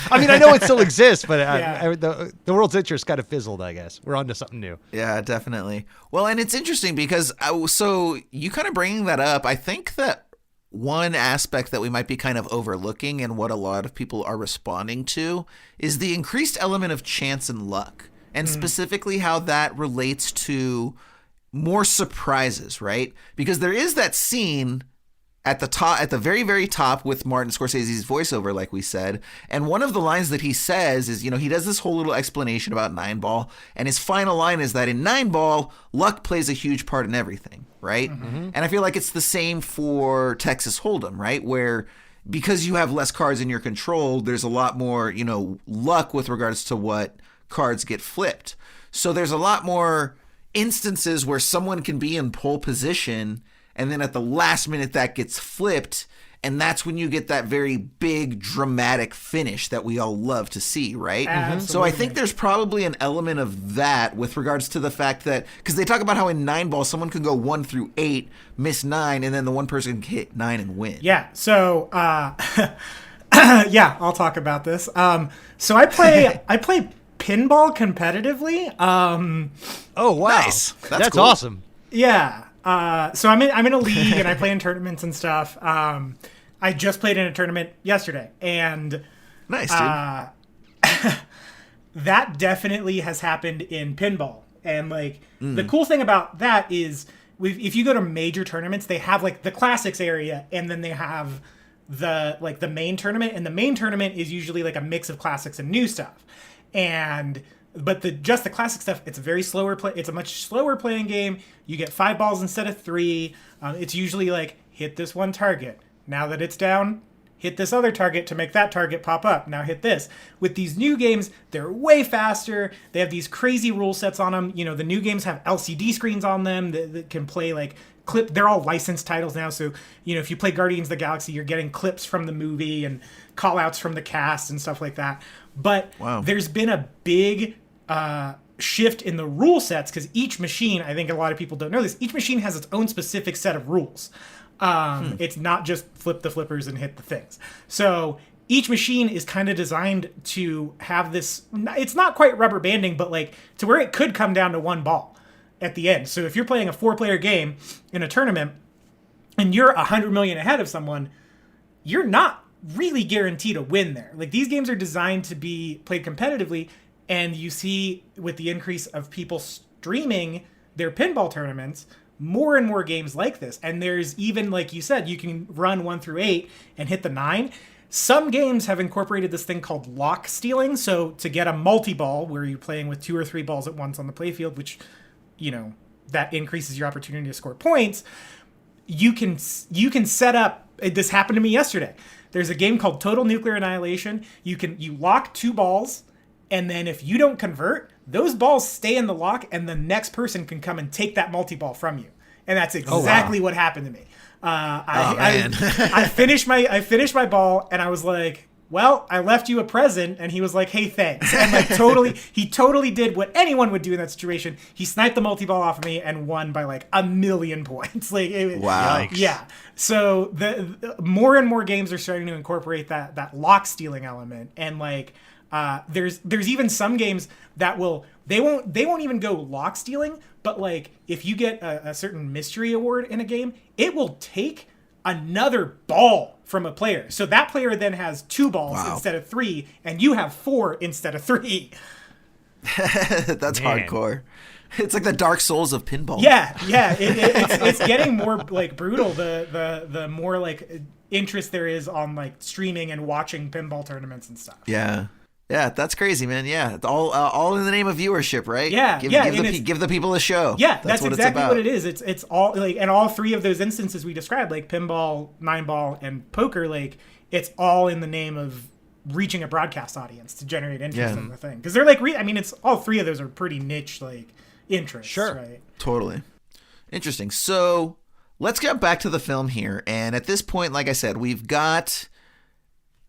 I mean, I know it still exists, but the world's interest kind of fizzled, I guess. We're on to something new. Yeah, definitely. Well, and it's interesting because, so you kind of bringing that up, I think that one aspect that we might be kind of overlooking and what a lot of people are responding to is the increased element of chance and luck, and specifically how that relates to more surprises, right? Because there is that scene at the very, very top with Martin Scorsese's voiceover, like we said. And one of the lines that he says is, he does this whole little explanation about 9-ball. And his final line is that in 9-ball, luck plays a huge part in everything, right? Mm-hmm. And I feel like it's the same for Texas Hold'em, right? Where because you have less cards in your control, there's a lot more, luck with regards to what cards get flipped. So there's a lot more instances where someone can be in pole position and then at the last minute that gets flipped, and that's when you get that very big dramatic finish that we all love to see, right? Absolutely. So I think there's probably an element of that with regards to the fact that, because they talk about how in 9-ball someone could go 1 through 8, miss 9, and then the one person can hit 9 and win. Yeah, so yeah, I'll talk about this. So I play pinball competitively. Oh wow, nice. That's cool. Awesome. Yeah. So I'm in a league and I play in tournaments and stuff. I just played in a tournament yesterday, and nice, dude. that definitely has happened in pinball. And the cool thing about that is, if you go to major tournaments, they have like the classics area, and then they have the main tournament, and the main tournament is usually like a mix of classics and new stuff. But the classic stuff, it's a very slower play. It's a much slower playing game. You get 5 balls instead of 3. It's usually like, hit this one target. Now that it's down, hit this other target to make that target pop up. Now hit this. With these new games, they're way faster. They have these crazy rule sets on them. The new games have LCD screens on them that can play like clip. They're all licensed titles now. So, if you play Guardians of the Galaxy, you're getting clips from the movie and call outs from the cast and stuff like that. But There's been a big shift in the rule sets, because each machine, I think a lot of people don't know this, each machine has its own specific set of rules. It's not just flip the flippers and hit the things. So each machine is kind of designed to have this, it's not quite rubber banding, but like to where it could come down to 1 ball at the end. So if you're playing a 4-player game in a tournament and you're 100 million ahead of someone, you're not really guaranteed a win there. Like, these games are designed to be played competitively, and you see with the increase of people streaming their pinball tournaments, more and more games like this. And there's even, like you said, you can run 1 through 8 and hit the 9. Some games have incorporated this thing called lock stealing. So to get a multi-ball, where you're playing with 2 or 3 balls at once on the playfield, which, that increases your opportunity to score points, you can set up, this happened to me yesterday. There's a game called Total Nuclear Annihilation. You lock 2 balls, and then if you don't convert, those balls stay in the lock, and the next person can come and take that multi-ball from you. And that's exactly what happened to me. I finished my ball, and I was like, well, I left you a present. And he was like, hey, thanks. And he totally did what anyone would do in that situation. He sniped the multi-ball off of me and won by like 1,000,000 points. Wow. Yeah. So the more and more games are starting to incorporate that lock stealing element. And there's even some games that they won't even go lock stealing, but like if you get a certain mystery award in a game, it will take another ball from a player. So that player then has 2 balls instead of 3, and you have 4 instead of 3. That's hardcore. It's like the Dark Souls of pinball. Yeah. It's getting more like brutal the more like interest there is on like streaming and watching pinball tournaments and stuff. Yeah, that's crazy, man. Yeah, all in the name of viewership, right? Yeah, give the people a show. Yeah, that's what exactly it's what it is. It's all like, and all 3 of those instances we described, like pinball, 9-ball, and poker, like it's all in the name of reaching a broadcast audience to generate interest in the thing. Because they're like, it's all 3 of those are pretty niche like interests. Sure, right? Totally interesting. So let's get back to the film here, and at this point, like I said, we've got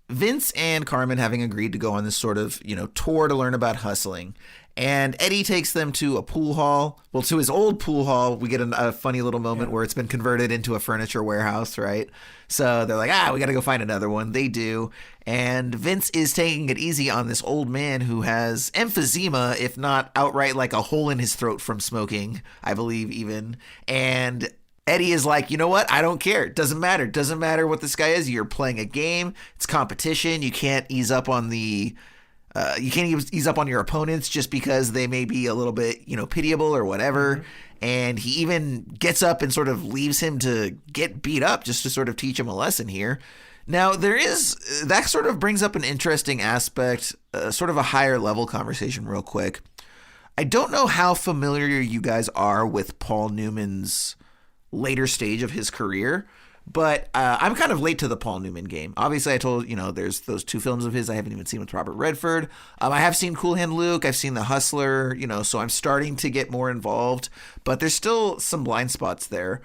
Vince and Carmen having agreed to go on this sort of, tour to learn about hustling. And Eddie takes them to a pool hall. Well, to his old pool hall. We get a funny little moment where it's been converted into a furniture warehouse, right? So they're like, we got to go find another one. They do. And Vince is taking it easy on this old man who has emphysema, if not outright like a hole in his throat from smoking, I believe even. And Eddie is like, you know what? I don't care. It doesn't matter. It doesn't matter what this guy is. You're playing a game. It's competition. You can't ease up on the you can't ease up on your opponents just because they may be a little bit, pitiable or whatever. Mm-hmm. And he even gets up and sort of leaves him to get beat up just to sort of teach him a lesson here. Now, that sort of brings up an interesting aspect, sort of a higher level conversation real quick. I don't know how familiar you guys are with Paul Newman's later stage of his career, but I'm kind of late to the Paul Newman game. Obviously, I told, there's those 2 films of his I haven't even seen with Robert Redford. I have seen Cool Hand Luke. I've seen The Hustler, so I'm starting to get more involved, but there's still some blind spots there.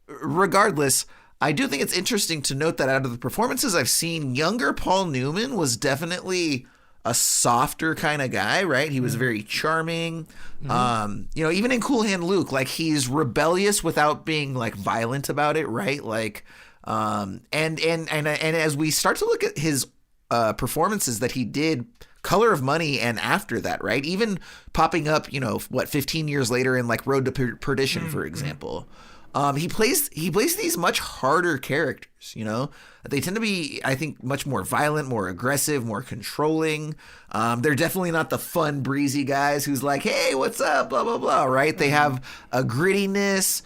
Regardless, I do think it's interesting to note that out of the performances I've seen, younger Paul Newman was definitely a softer kind of guy, right? He was very charming. Mm-hmm. Even in Cool Hand Luke, like he's rebellious without being like violent about it, right? Like, and as we start to look at his performances that he did, Color of Money and after that, right? Even popping up, 15 years later in like Road to Perdition, for example. He plays these much harder characters, They tend to be, I think, much more violent, more aggressive, more controlling. They're definitely not the fun, breezy guys who's like, hey, what's up, blah, blah, blah, right? They have a grittiness.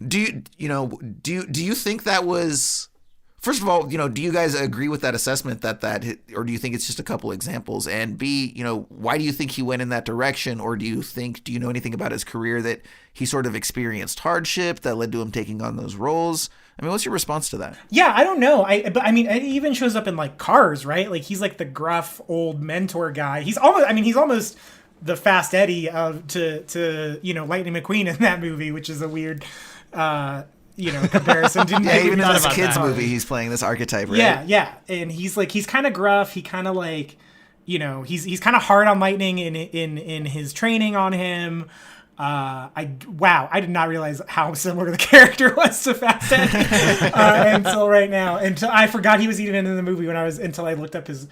Do you think that was... First of all, do you guys agree with that assessment or do you think it's just a couple examples? And B, why do you think he went in that direction? Or do you know anything about his career that he sort of experienced hardship that led to him taking on those roles? I mean, what's your response to that? Yeah, I don't know. But it even shows up in like Cars, right? Like he's like the gruff old mentor guy. He's almost the Fast Eddie to Lightning McQueen in that movie, which is a weird, comparison. Even in this kids movie, he's playing this archetype, right? Yeah. And he's kind of gruff. He kind of like, he's kind of hard on Lightning in his training on him. I did not realize how similar the character was to Fast Eddie until right now. Until I forgot he was even in the movie until I looked up his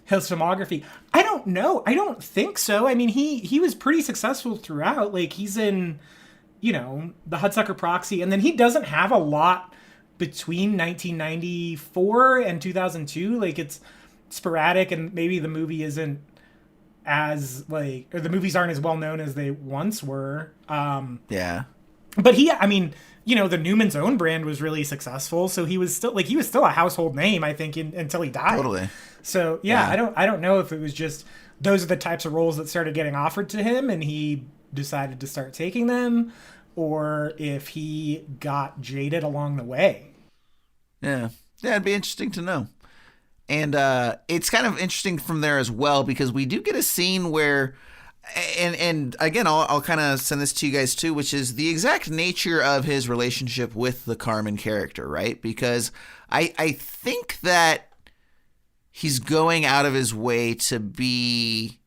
filmography. I don't know. I don't think so. I mean, he was pretty successful throughout. Like he's in, the Hudsucker Proxy, and then he doesn't have a lot between 1994 and 2002. Like it's sporadic, and maybe the movie isn't as or the movies aren't as well known as they once were. Yeah. But the Newman's Own brand was really successful, so he was still a household name, I think, until he died. Totally. So yeah. I don't know if it was just those are the types of roles that started getting offered to him, and he decided to start taking them, or if he got jaded along the way. Yeah, it'd be interesting to know. And it's kind of interesting from there as well, because we do get a scene where, and again, I'll kind of send this to you guys too, which is the exact nature of his relationship with the Carmen character, right? Because I think that he's going out of his way to be,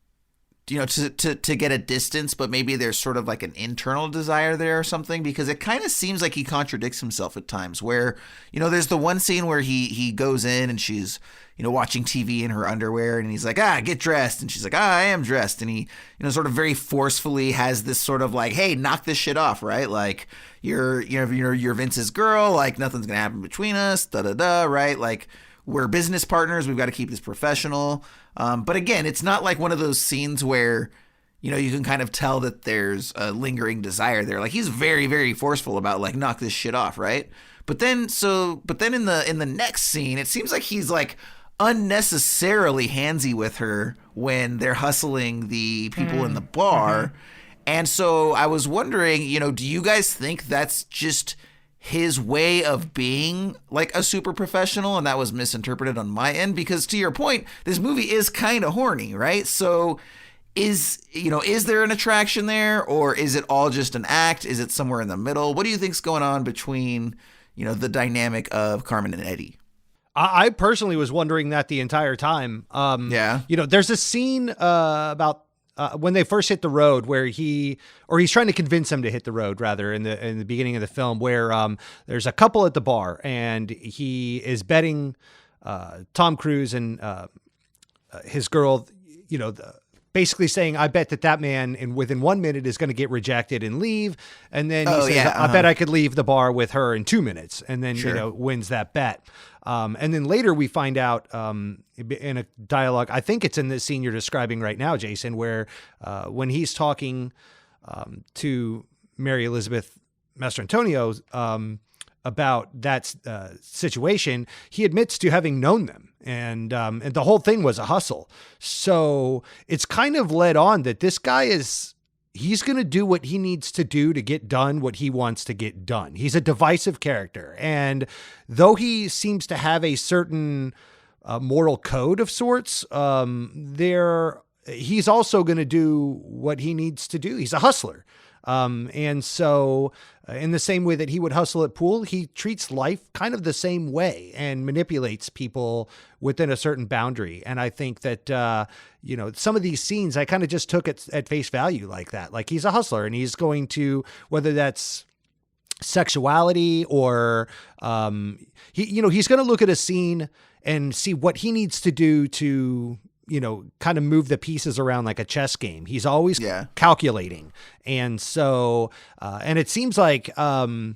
to get a distance, but maybe there's sort of like an internal desire there or something, because it kind of seems like he contradicts himself at times where, there's the one scene where he goes in and she's, watching TV in her underwear, and he's like, get dressed. And she's like, I am dressed. And he, sort of very forcefully has this sort of like, hey, knock this shit off, right? Like you're Vince's girl, like nothing's going to happen between us, right? Like we're business partners. We've got to keep this professional. But again, it's not like one of those scenes where, you can kind of tell that there's a lingering desire there. Like he's very, very forceful about like, knock this shit off. Right. But then in the next scene, it seems like he's like unnecessarily handsy with her when they're hustling the people in the bar. Mm-hmm. And so I was wondering, do you guys think that's just his way of being like a super professional and that was misinterpreted on my end? Because to your point, this movie is kind of horny, right? So is there an attraction there, or is it all just an act? Is it somewhere in the middle? What do you think's going on between, the dynamic of Carmen and Eddie? I personally was wondering that the entire time. There's a scene about when they first hit the road where he's trying to convince him to hit the road rather in the beginning of the film, where there's a couple at the bar and he is betting Tom Cruise and his girl, basically saying, I bet that man within 1 minute is going to get rejected and leave. And then he says, yeah, I bet I could leave the bar with her in 2 minutes. And then, Sure. wins that bet. And then later we find out in a dialogue, I think it's in this scene you're describing right now, Jason, where when he's talking to Mary Elizabeth Mastrantonio about that situation, he admits to having known them. And the whole thing was a hustle. So it's kind of led on that this guy he's going to do what he needs to do to get done what he wants to get done. He's a divisive character. And though he seems to have a certain moral code of sorts, he's also going to do what he needs to do. He's a hustler. And so in the same way that he would hustle at pool, he treats life kind of the same way and manipulates people within a certain boundary. And I think that, some of these scenes, I kind of just took it at face value like that. Like he's a hustler and he's going to, whether that's sexuality or, he's going to look at a scene and see what he needs to do to, kind of move the pieces around like a chess game. He's always calculating. And so, and it seems like Mary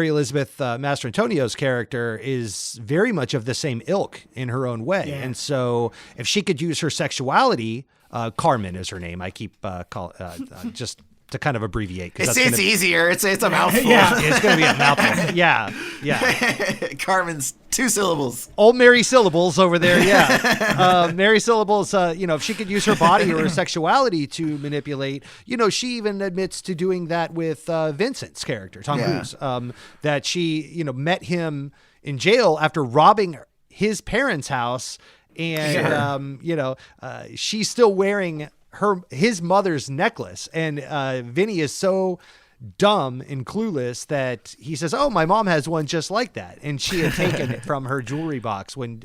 Elizabeth Mastrantonio's character is very much of the same ilk in her own way. Yeah. And so if she could use her sexuality, Carmen is her name. I keep just to kind of abbreviate. It's easier. It's a mouthful. Yeah, it's going to be a mouthful. Yeah. Carmen's 2 syllables. Old Mary Syllables over there. Yeah. Mary Syllables, if she could use her body or her sexuality to manipulate, she even admits to doing that with Vincent's character, Tom Cruise, that she, met him in jail after robbing his parents' house. And, she's still wearing his mother's necklace, and Vinny is so dumb and clueless that he says, "Oh, my mom has one just like that," and she had taken it from her jewelry box when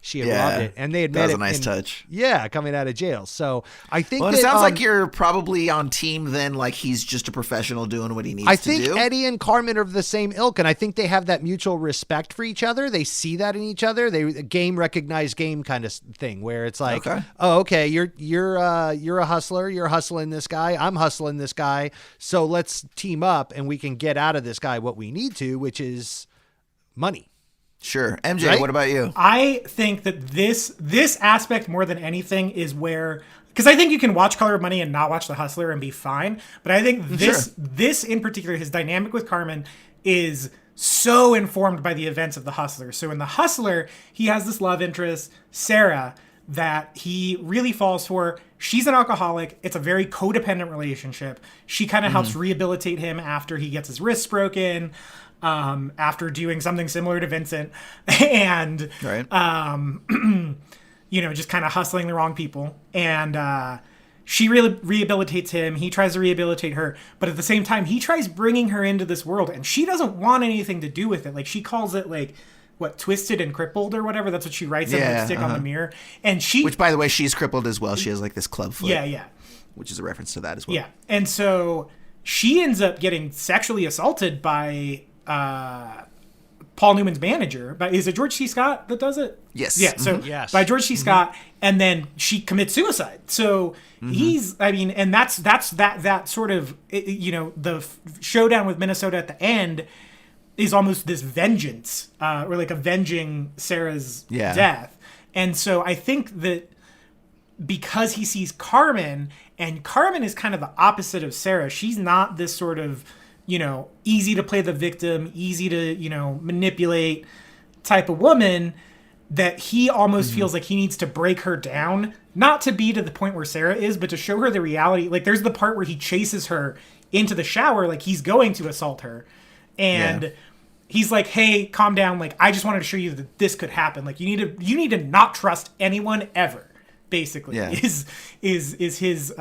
she had robbed it, and they had met. That was a nice touch. Yeah, coming out of jail. So I think. Well, it sounds like you're probably on team then. Like he's just a professional doing what he needs to do. I think Eddie and Carmen are of the same ilk, and I think they have that mutual respect for each other. They see that in each other. They game recognize game kind of thing, where it's like, oh, okay, you're a hustler. You're hustling this guy. I'm hustling this guy. So let's team up and we can get out of this guy what we need to, which is money. Sure. MJ, right? What about you? I think that this aspect more than anything is where, because I think you can watch Color of Money and not watch The Hustler and be fine, but I think this in particular, his dynamic with Carmen is so informed by the events of The Hustler. So in The Hustler, he has this love interest, Sarah, that he really falls for. She's an alcoholic. It's a very codependent relationship. She kind of helps rehabilitate him after he gets his wrists broken, after doing something similar to Vincent, and just kind of hustling the wrong people. And she really rehabilitates him. He tries to rehabilitate her, but at the same time, he tries bringing her into this world, and she doesn't want anything to do with it. Like she calls it like, what, twisted and crippled or whatever. That's what she writes in lipstick on the mirror. And which, by the way, she's crippled as well. She has like this club foot. Yeah. Which is a reference to that as well. Yeah. And so she ends up getting sexually assaulted by Paul Newman's manager. But is it George C. Scott that does it? Yes. Yeah. So by George C. Scott, and then she commits suicide. So and that's that sort of, the showdown with Minnesota at the end is almost this vengeance, or like avenging Sarah's death. And so I think that because he sees Carmen, and Carmen is kind of the opposite of Sarah. She's not this sort of, easy to play the victim, easy to, manipulate type of woman, that he almost feels like he needs to break her down, not to be to the point where Sarah is, but to show her the reality. Like there's the part where he chases her into the shower, like he's going to assault her. And he's like, "Hey, calm down. Like, I just wanted to show you that this could happen. Like, you need to not trust anyone ever." Basically, is his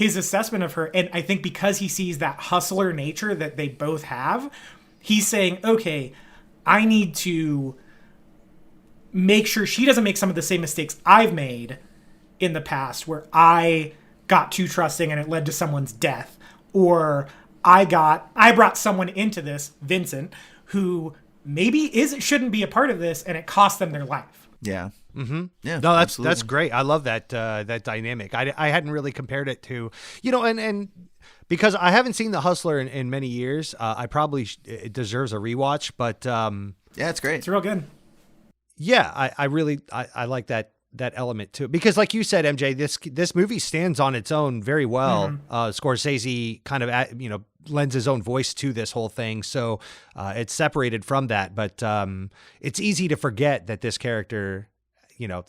assessment of her. And I think because he sees that hustler nature that they both have, he's saying, "Okay, I need to make sure she doesn't make some of the same mistakes I've made in the past, where I got too trusting and it led to someone's death, or I brought someone into this, Vincent, who maybe shouldn't be a part of this, and it cost them their life. Yeah. Mm-hmm. Yeah. No, that's great. I love that that dynamic. I hadn't really compared it to, and because I haven't seen The Hustler in many years, I probably it deserves a rewatch. But yeah, it's great. It's real good. Yeah, I really like that element too, because like you said, MJ, this movie stands on its own very well. Scorsese kind of lends his own voice to this whole thing, so it's separated from that. But it's easy to forget that this character,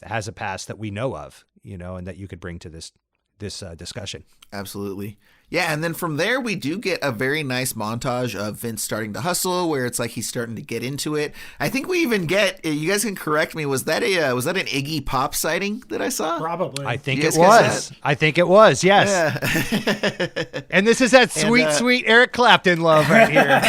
has a past that we know of, and that you could bring to this discussion. Absolutely. Yeah, and then from there we do get a very nice montage of Vince starting to hustle, where it's like he's starting to get into it. I think we even get, you guys can correct me, was that an Iggy Pop sighting that I saw? Probably. I think it was. Yes. Yeah. And this is that sweet Eric Clapton love right here.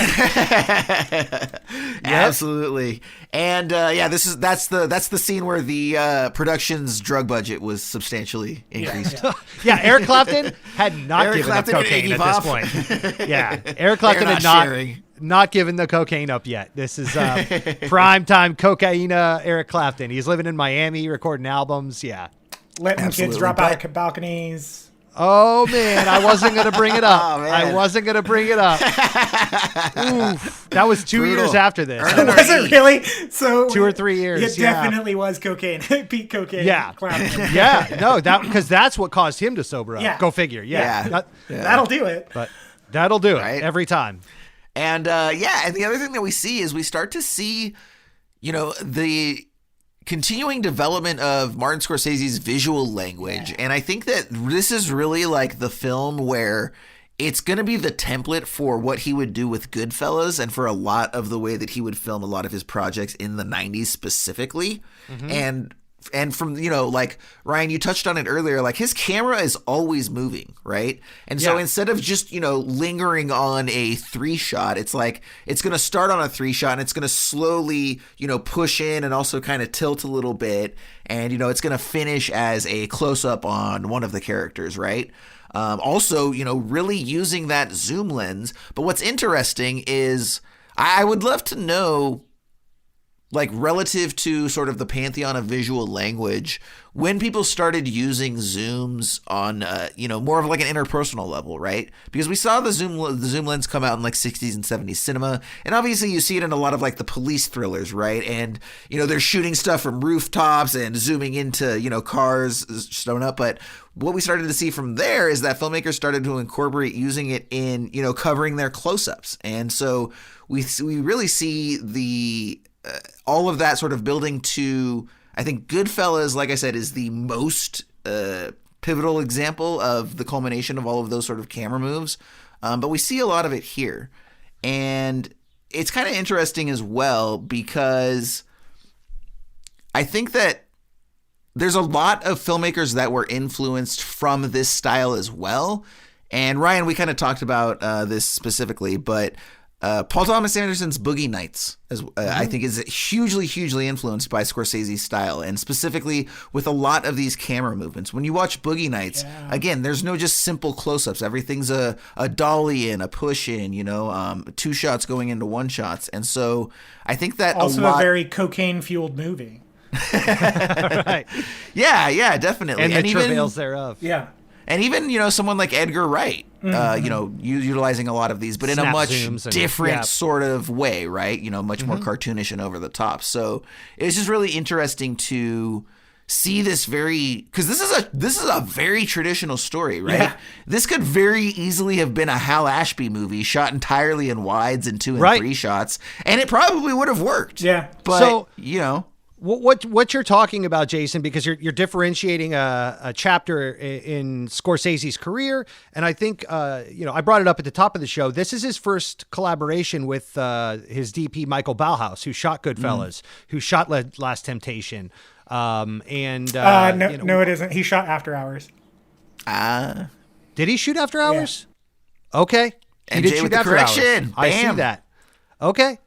Absolutely. And that's the scene where the production's drug budget was substantially increased. Yeah, Eric Clapton had not given up cocaine at this point. Yeah, Eric Clapton had not given the cocaine up yet. This is primetime cocaine Eric Clapton. He's living in Miami, recording albums. Yeah. Letting kids drop out of balconies. Oh, man, I wasn't going to bring it up. Oof. That was 2 years after this. Was it really? So 2 or 3 years. It definitely was cocaine. Peak cocaine. Yeah. Clapton. Yeah. No, because that's what caused him to sober up. Yeah. Go figure. Yeah. That'll do it. But that'll do it every time. And and the other thing that we see is we start to see, the continuing development of Martin Scorsese's visual language. And I think that this is really like the film where it's going to be the template for what he would do with Goodfellas and for a lot of the way that he would film a lot of his projects in the 90s specifically. Mm-hmm. And from, like Ryan, you touched on it earlier, like his camera is always moving, right? And so instead of just, lingering on a 3-shot, it's like it's going to start on a 3-shot and it's going to slowly, push in and also kind of tilt a little bit. And, it's going to finish as a close-up on one of the characters, right? Also, really using that zoom lens. But what's interesting is I would love to know, like relative to sort of the pantheon of visual language, when people started using zooms on, more of like an interpersonal level, right? Because we saw the zoom lens come out in like 60s and 70s cinema. And obviously you see it in a lot of like the police thrillers, right? And, they're shooting stuff from rooftops and zooming into, cars shown up. But what we started to see from there is that filmmakers started to incorporate using it in, covering their close-ups. And so we really see the all of that sort of building to, I think Goodfellas, like I said, is the most pivotal example of the culmination of all of those sort of camera moves. But we see a lot of it here. And it's kind of interesting as well because I think that there's a lot of filmmakers that were influenced from this style as well. And Ryan, we kind of talked about this specifically, but Paul Thomas Anderson's Boogie Nights, I think, is hugely influenced by Scorsese's style, and specifically with a lot of these camera movements. When you watch Boogie Nights, again, there's no just simple close-ups. Everything's a dolly in, a push in, 2 shots going into 1 shots. And so I think that also a very cocaine-fueled movie. Right. Yeah, definitely. And the travails thereof. Yeah. And even, someone like Edgar Wright, utilizing a lot of these, but in a much different sort of way, right? Much more cartoonish and over the top. So it's just really interesting to see this because this is a very traditional story, right? Yeah. This could very easily have been a Hal Ashby movie shot entirely in wides and 2 and 3 shots, and it probably would have worked. Yeah. But, What you're talking about, Jason, because you're differentiating a chapter in Scorsese's career, and I think I brought it up at the top of the show. This is his first collaboration with his DP Michael Bauhaus, who shot Goodfellas, who shot Last Temptation, no, it isn't. He shot After Hours. Did he shoot After Hours? Yeah. Okay, he did shoot After Hours. I see that. Okay.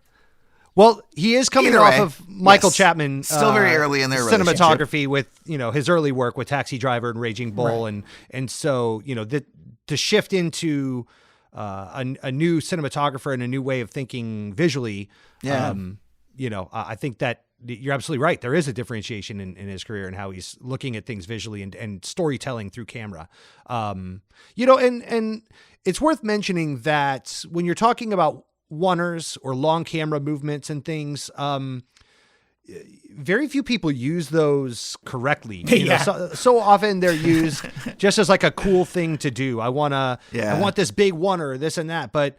Well, he is coming off of Michael Chapman. Still very early in their cinematography with, his early work with Taxi Driver and Raging Bull. Right. And so, to shift into a new cinematographer and a new way of thinking visually, I think that you're absolutely right. There is a differentiation in his career and how he's looking at things visually and storytelling through camera. And it's worth mentioning that when you're talking about oneers or long camera movements and things, very few people use those correctly. So often they're used just as like a cool thing to do. I want this big oneer, this and that. But,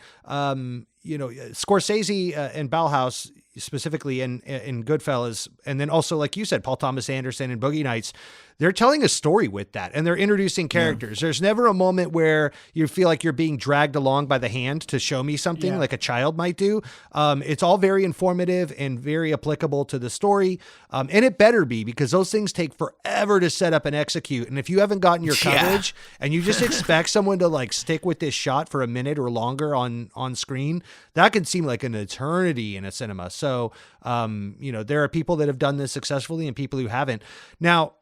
Scorsese and Bauhaus specifically in Goodfellas, and then also, like you said, Paul Thomas Anderson and Boogie Nights, they're telling a story with that, and they're introducing characters. Yeah. There's never a moment where you feel like you're being dragged along by the hand to show me something like a child might do. It's all very informative and very applicable to the story. And it better be, because those things take forever to set up and execute. And if you haven't gotten your coverage and you just expect someone to like stick with this shot for a minute or longer on screen, that can seem like an eternity in a cinema. So, there are people that have done this successfully and people who haven't. Now,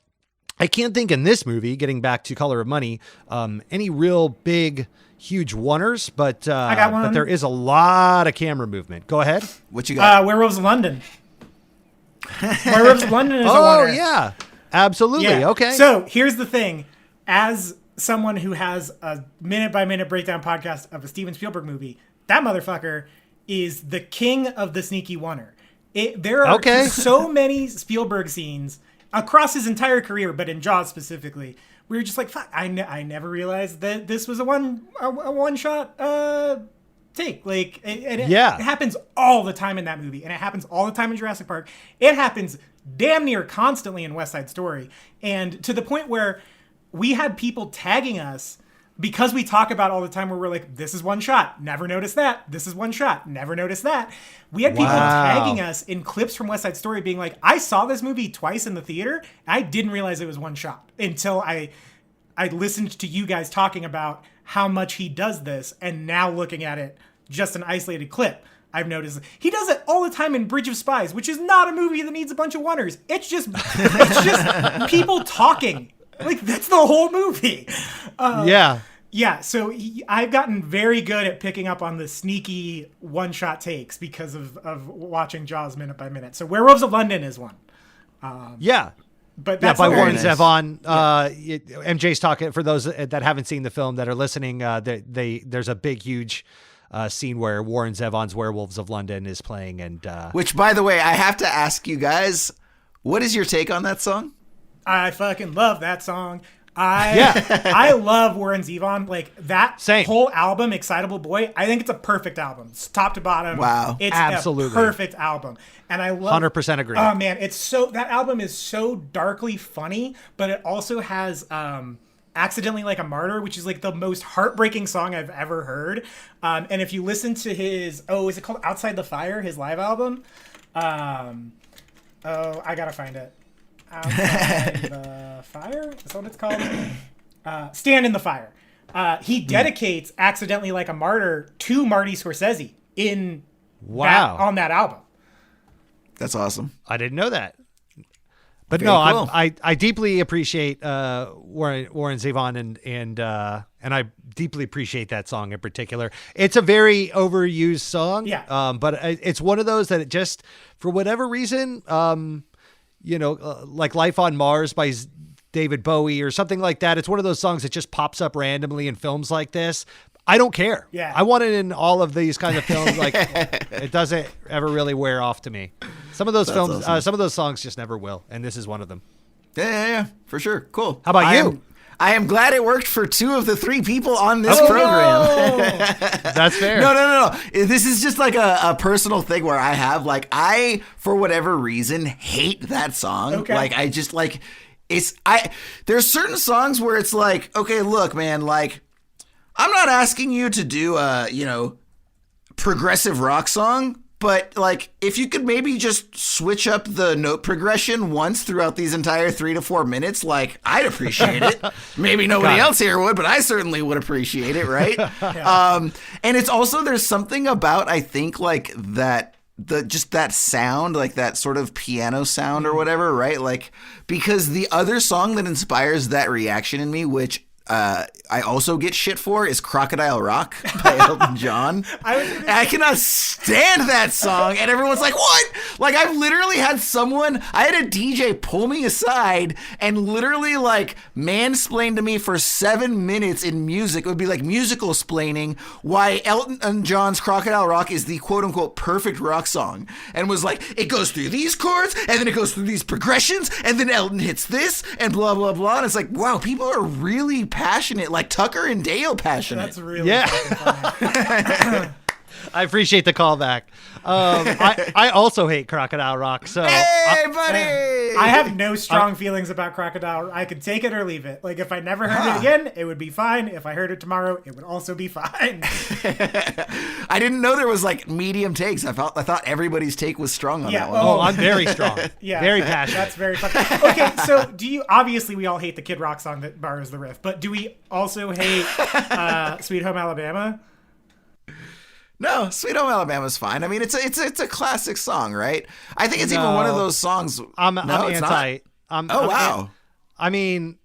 I can't think in this movie, getting back to Color of Money, any real big, huge oneers, but I got one. But there is a lot of camera movement. Go ahead. What you got? Werewolves of London. Werewolves of London is a oneer. Oh, yeah. Absolutely. Yeah. Okay. So here's the thing. As someone who has a minute-by-minute breakdown podcast of a Steven Spielberg movie, that motherfucker is the king of the sneaky oneer. There are so many Spielberg scenes across his entire career, but in Jaws specifically, we were just like, fuck, I never realized that this was a one-shot take. Like, it happens all the time in that movie, and it happens all the time in Jurassic Park. It happens damn near constantly in West Side Story, and to the point where we had people tagging us because we talk about all the time where we're like, this is one shot, never noticed that. This is one shot, never noticed that. We had people tagging us in clips from West Side Story being like, I saw this movie twice in the theater. I didn't realize it was one shot until I listened to you guys talking about how much he does this. And now looking at it, just an isolated clip, I've noticed he does it all the time in Bridge of Spies, which is not a movie that needs a bunch of oneers. It's just people talking. Like, that's the whole movie. Yeah, so I've gotten very good at picking up on the sneaky one-shot takes because of watching Jaws minute by minute. So Werewolves of London is one. But that's by Warren Zevon. MJ's talking, for those that haven't seen the film that are listening, there's a big, huge scene where Warren Zevon's Werewolves of London is playing. And which, by the way, I have to ask you guys, what is your take on that song? I fucking love that song. I love Warren Zevon. Like, that whole album, Excitable Boy, I think it's a perfect album. It's top to bottom. Wow. It's absolutely a perfect album. And I love 100% agree. Oh man, that album is so darkly funny, but it also has Accidentally Like a Martyr, which is like the most heartbreaking song I've ever heard. And if you listen to his is it called Outside the Fire, his live album? I gotta find it. Outside the Fire? Is that what it's called? Stand in the Fire. He dedicates Accidentally Like a Martyr to Marty Scorsese on that album. That's awesome. I didn't know that. But Very cool. I deeply appreciate Warren Zevon and I deeply appreciate that song in particular. It's a very overused song. Yeah. But it's one of those that it just, for whatever reason, like Life on Mars by David Bowie or something like that. It's one of those songs that just pops up randomly in films like this. I don't care. Yeah. I want it in all of these kinds of films. Like, it doesn't ever really wear off to me. Some of those films, awesome. Some of those songs just never will. And this is one of them. Yeah, for sure. Cool. How about you? I am glad it worked for 2 of the 3 people on this program. No. That's fair. No. This is just like a personal thing where I have, like, I, for whatever reason, hate that song. Okay. Like, I just, like, there's certain songs where it's like, okay, look, man, like, I'm not asking you to do a, progressive rock song, but, like, if you could maybe just switch up the note progression once throughout these entire 3 to 4 minutes, like, I'd appreciate it. Maybe nobody else here would, but I certainly would appreciate it, right? Yeah. And it's also, there's something about, I think, like, that sound, like that sort of piano sound or whatever, right? Like, because the other song that inspires that reaction in me, which I also get shit for is Crocodile Rock by Elton John. I cannot stand that song. And everyone's like, what? Like, I've literally had I had a DJ pull me aside and literally like mansplain to me for 7 minutes in music. It would be like musical splaining why Elton John's Crocodile Rock is the quote unquote perfect rock song. And was like, it goes through these chords and then it goes through these progressions and then Elton hits this and blah, blah, blah. And it's like, wow, people are really passionate, like Tucker and Dale passionate. That's really funny. I appreciate the callback. I also hate Crocodile Rock. So hey, buddy! I have no strong feelings about Crocodile. I could take it or leave it. Like, if I never heard it again, it would be fine. If I heard it tomorrow, it would also be fine. I didn't know there was like medium takes. I thought everybody's take was strong on that one. Oh, I'm very strong. Yeah, very passionate. That's very fun. Okay, so obviously we all hate the Kid Rock song that borrows the riff, but do we also hate Sweet Home Alabama? No, Sweet Home Alabama's fine. I mean, it's a classic song, right? I think it's even one of those songs. I'm anti. Wow. I mean,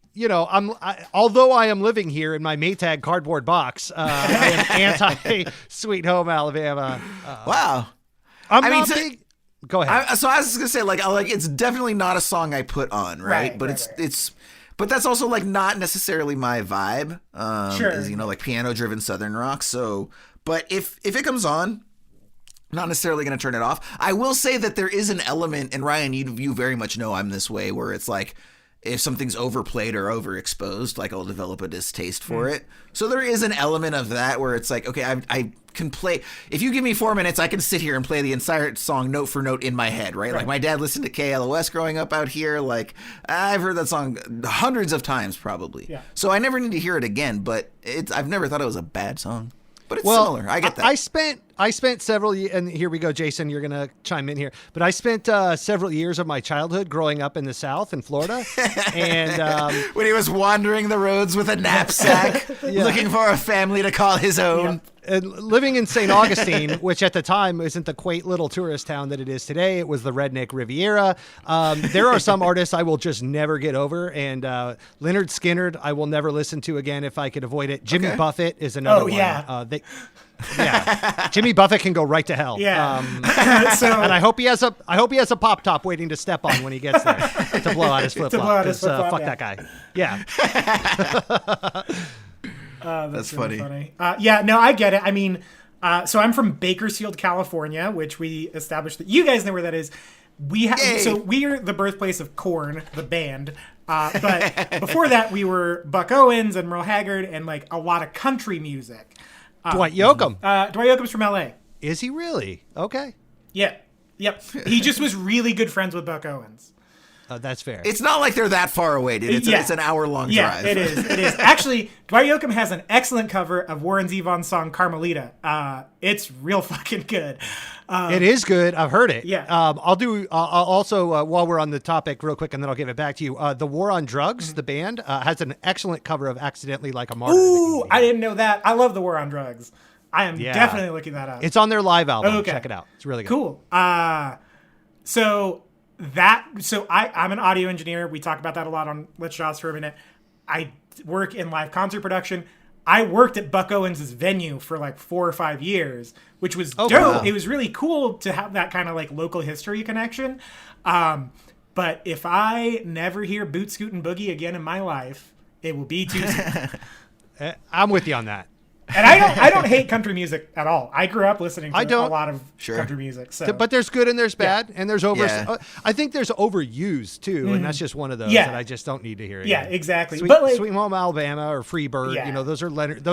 although I am living here in my Maytag cardboard box, I am anti Sweet Home Alabama. Wow. I'm not big. Go ahead. So I was just gonna say, like, it's definitely not a song I put on, right? But but that's also like not necessarily my vibe. Sure. Is, like piano-driven Southern rock. So. But if it comes on, I'm not necessarily going to turn it off. I will say that there is an element, and Ryan, you very much know I'm this way, where it's like if something's overplayed or overexposed, like I'll develop a distaste for it. So there is an element of that where it's like, okay, I can play. If you give me 4 minutes, I can sit here and play the entire song note for note in my head, right? Like my dad listened to KLOS growing up out here. Like I've heard that song hundreds of times probably. Yeah. So I never need to hear it again, but I've never thought it was a bad song. But it's similar. I get that. I spent several years, and here we go, Jason, you're going to chime in here. But I spent several years of my childhood growing up in the South in Florida. And when he was wandering the roads with a knapsack, looking for a family to call his own. And living in St. Augustine, which at the time isn't the quaint little tourist town that it is today. It was the redneck Riviera. There are some artists I will just never get over. And Leonard Skinner, I will never listen to again if I could avoid it. Jimmy Buffett is another one. Jimmy Buffett can go right to hell. Yeah. And I hope he has a pop top waiting to step on when he gets there to blow out his flip flop. Fuck that guy. Yeah. That's really funny. No, I get it. I mean, so I'm from Bakersfield, California, which we established that you guys know where that is. We are the birthplace of Korn, the band. But before that, we were Buck Owens and Merle Haggard and like a lot of country music. Dwight Yoakam. Dwight Yoakam's from LA. Is he really? Okay. Yeah. Yep. He just was really good friends with Buck Owens. That's fair. It's not like they're that far away, dude. It's an hour-long drive. Yeah, it is. Actually, Dwight Yoakam has an excellent cover of Warren Zevon's song Carmelita. It's real fucking good. It is good. I've heard it. Yeah. I'll also, while we're on the topic real quick, and then I'll give it back to you. The War on Drugs, the band, has an excellent cover of Accidentally Like a Martyr. Ooh, I didn't know that. I love The War on Drugs. I am definitely looking that up. It's on their live album. Okay. Check it out. It's really good. Cool. So I'm an audio engineer. We talk about that a lot on Let's Jaws for a Minute. I work in live concert production. I worked at Buck Owens' venue for like 4 or 5 years, which was dope. Wow. It was really cool to have that kind of like local history connection. But if I never hear Boot Scoot and Boogie again in my life, it will be too soon. I'm with you on that. And I don't hate country music at all. I grew up listening to a lot of country music. So. But there's good and there's bad, and there's I think there's overused too, and that's just one of those that I just don't need to hear. Yeah, exactly. Sweet Home Alabama or Free Bird, those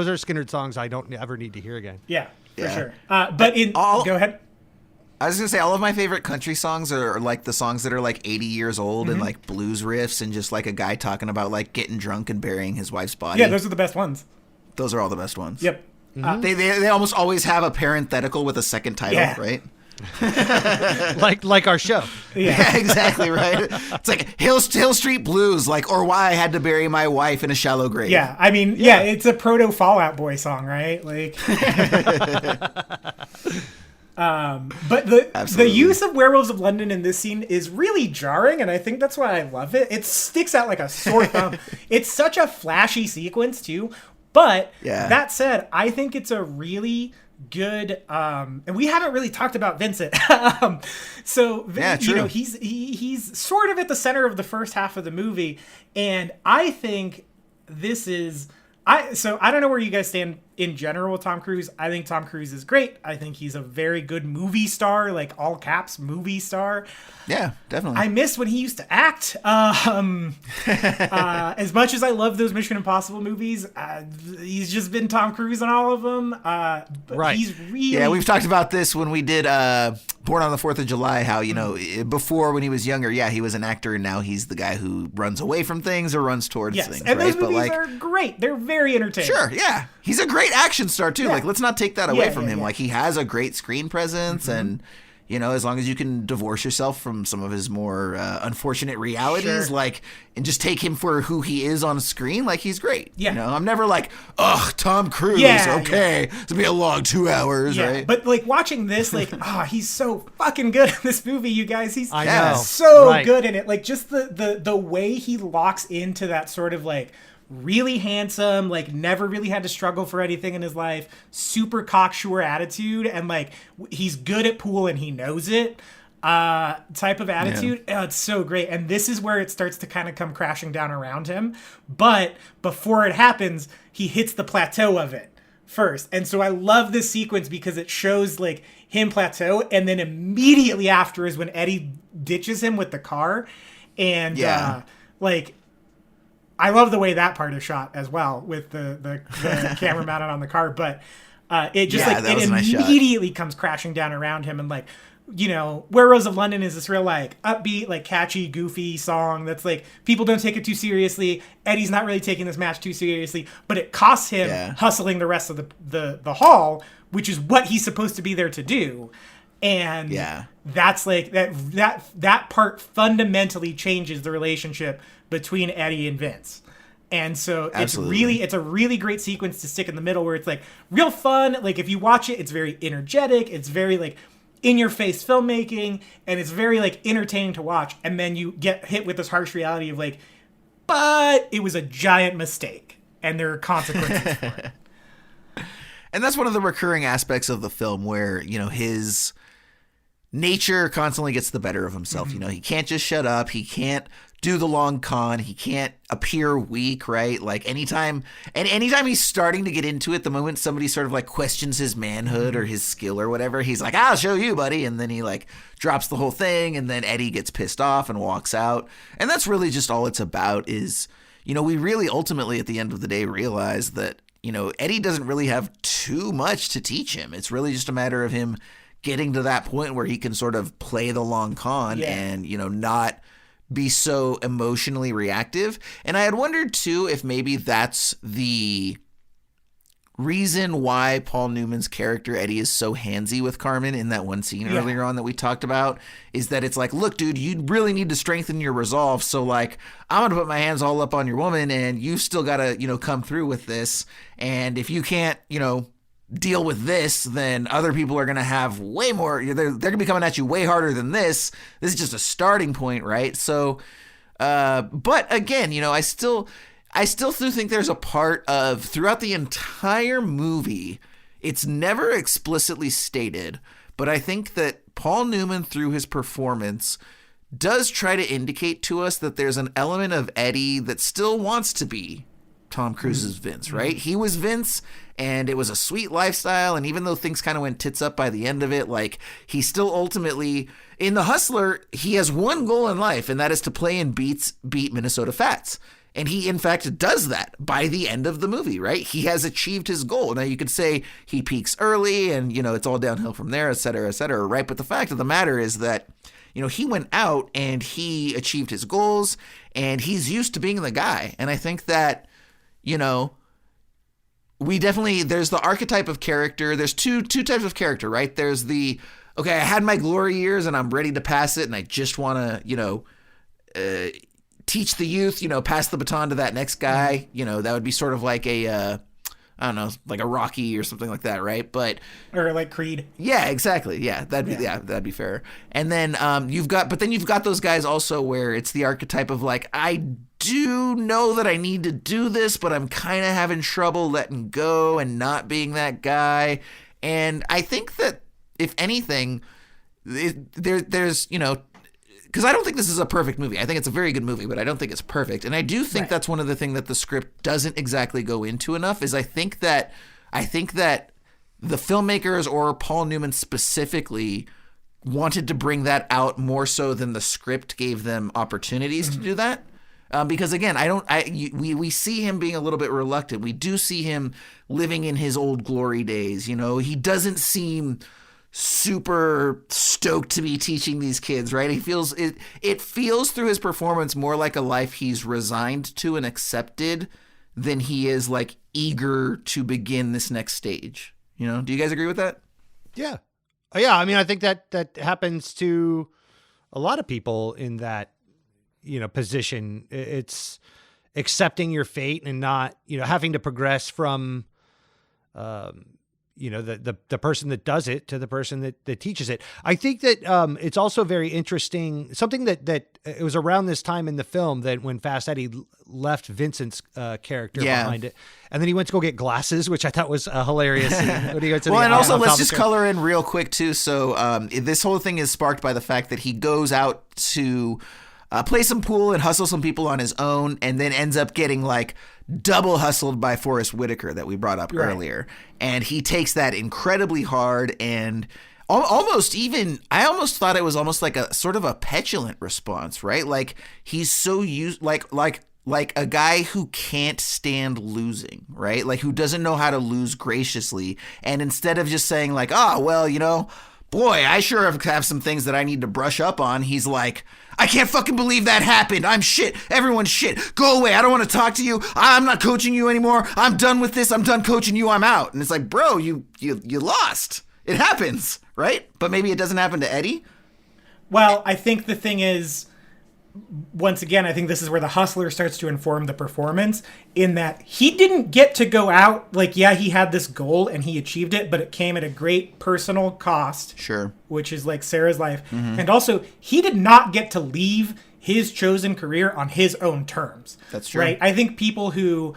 are Skinner songs I don't ever need to hear again. Yeah, for sure. Go ahead. I was gonna say all of my favorite country songs are like the songs that are like 80 years old and like blues riffs and just like a guy talking about like getting drunk and burying his wife's body. Yeah, those are the best ones. Those are all the best ones. Yep. They almost always have a parenthetical with a second title, right? like our show. Yeah, exactly, right. It's like Hill Street Blues, like, or why I had to bury my wife in a shallow grave. Yeah, I mean, it's a proto Fall Out Boy song, right? Like, But the use of Werewolves of London in this scene is really jarring, and I think that's why I love it. It sticks out like a sore thumb. It's such a flashy sequence too. But that said, I think it's a really good, and we haven't really talked about Vincent. You know, he's sort of at the center of the first half of the movie, and I think this is. I don't know where you guys stand in general with Tom Cruise. I think Tom Cruise is great. I think he's a very good movie star, like all caps movie star. Yeah, definitely. I miss when he used to act. As much as I love those Mission Impossible movies, he's just been Tom Cruise on all of them. But he's really... Yeah, we've talked about this when we did Born on the 4th of July, how, you know, before when he was younger, he was an actor, and now he's the guy who runs away from things or runs towards things, and right? those movies are great. They're very entertaining. Sure, yeah. He's a great action star, too. Like, let's not take that away from him. Like, he has a great screen presence, and... You know, as long as you can divorce yourself from some of his more unfortunate realities, like, and just take him for who he is on screen, like, he's great. Yeah. You know, I'm never like, ugh, Tom Cruise, okay, it's gonna be a long 2 hours, right? But, like, watching this, like, he's so fucking good in this movie, you guys. He's so good in it. Like, just the way he locks into that sort of, like, really handsome, like never really had to struggle for anything in his life, super cocksure attitude, and like he's good at pool and he knows it type of attitude. It's so great. And this is where it starts to kind of come crashing down around him. But before it happens, he hits the plateau of it first. And so I love this sequence because it shows like him plateau, and then immediately after is when Eddie ditches him with the car. And like, I love the way that part is shot as well, with the camera mounted on the car, but it just it immediately comes crashing down around him. And like, you know, Werewolves of London is this real like upbeat, like catchy, goofy song that's like people don't take it too seriously. Eddie's not really taking this match too seriously, but it costs him hustling the rest of the hall, which is what he's supposed to be there to do. And that's like that part fundamentally changes the relationship between Eddie and Vince. And so it's a really great sequence to stick in the middle where it's like real fun. Like if you watch it, it's very energetic. It's very like in your face filmmaking, and it's very like entertaining to watch. And then you get hit with this harsh reality of like, but it was a giant mistake and there are consequences for it. And that's one of the recurring aspects of the film where, you know, his nature constantly gets the better of himself. You know, he can't just shut up. He can't do the long con. He can't appear weak, right? Like anytime he's starting to get into it, the moment somebody sort of like questions his manhood or his skill or whatever, he's like, I'll show you, buddy. And then he like drops the whole thing, and then Eddie gets pissed off and walks out. And that's really just all it's about is, you know, we really ultimately at the end of the day realize that, you know, Eddie doesn't really have too much to teach him. It's really just a matter of him getting to that point where he can sort of play the long con and, you know, not be so emotionally reactive. And I had wondered too if maybe that's the reason why Paul Newman's character Eddie is so handsy with Carmen in that one scene earlier on that we talked about, is that it's like, look, dude, you really need to strengthen your resolve. So like, I'm going to put my hands all up on your woman, and you still got to, you know, come through with this. And if you can't, you know, deal with this, then other people are going to have way more. They're going to be coming at you way harder than this. This is just a starting point, right? So, but again, you know, I still do think there's a part of throughout the entire movie, it's never explicitly stated, but I think that Paul Newman through his performance does try to indicate to us that there's an element of Eddie that still wants to be Tom Cruise's Vince, right? He was Vince, and it was a sweet lifestyle, and even though things kind of went tits up by the end of it, like, he still ultimately, in The Hustler, he has one goal in life, and that is to play and beat Minnesota Fats. And he, in fact, does that by the end of the movie, right? He has achieved his goal. Now, you could say he peaks early, and, you know, it's all downhill from there, et cetera, right? But the fact of the matter is that, you know, he went out, and he achieved his goals, and he's used to being the guy. And I think that, you know, there's the archetype of character. There's two types of character, right? There's the, okay, I had my glory years and I'm ready to pass it, and I just want to, you know, teach the youth, you know, pass the baton to that next guy. You know, that would be sort of like a I don't know, like a Rocky or something like that, right? But or like Creed. Yeah, exactly. Yeah, that'd be fair. And then you've got those guys also where it's the archetype of like, I do know that I need to do this, but I'm kind of having trouble letting go and not being that guy. And I think that if anything, there's because I don't think this is a perfect movie. I think it's a very good movie, but I don't think it's perfect. And I do think that's one of the things that the script doesn't exactly go into enough is I think that the filmmakers or Paul Newman specifically wanted to bring that out more so than the script gave them opportunities to do that. Because again, we see him being a little bit reluctant. We do see him living in his old glory days. He doesn't seem super stoked to be teaching these kids, right? It feels through his performance more like a life he's resigned to and accepted than he is like eager to begin this next stage. Do you guys agree with that? Yeah. Yeah. I mean, I think that happens to a lot of people in that, position. It's accepting your fate and not, having to progress from, the person that does it to the person that teaches it. I think that it's also very interesting, something that it was around this time in the film that when Fast Eddie left Vincent's character behind it, and then he went to go get glasses, which I thought was hilarious. And also let's just color in real quick too. So this whole thing is sparked by the fact that he goes out to play some pool and hustle some people on his own, and then ends up getting like double hustled by Forrest Whitaker that we brought up earlier. And he takes that incredibly hard and I almost thought it was almost like a sort of a petulant response, right? Like he's so used, like a guy who can't stand losing, right? Like who doesn't know how to lose graciously. And instead of just saying like, boy, I sure have some things that I need to brush up on. He's like, I can't fucking believe that happened. I'm shit. Everyone's shit. Go away. I don't want to talk to you. I'm not coaching you anymore. I'm done with this. I'm done coaching you. I'm out. And it's like, bro, you lost. It happens, right? But maybe it doesn't happen to Eddie. Well, I think the thing is, once again, I think this is where the hustler starts to inform the performance in that he didn't get to go out. Like, yeah, he had this goal and he achieved it, but it came at a great personal cost. Sure. Which is like Sarah's life. Mm-hmm. And also he did not get to leave his chosen career on his own terms. That's true. Right. I think people who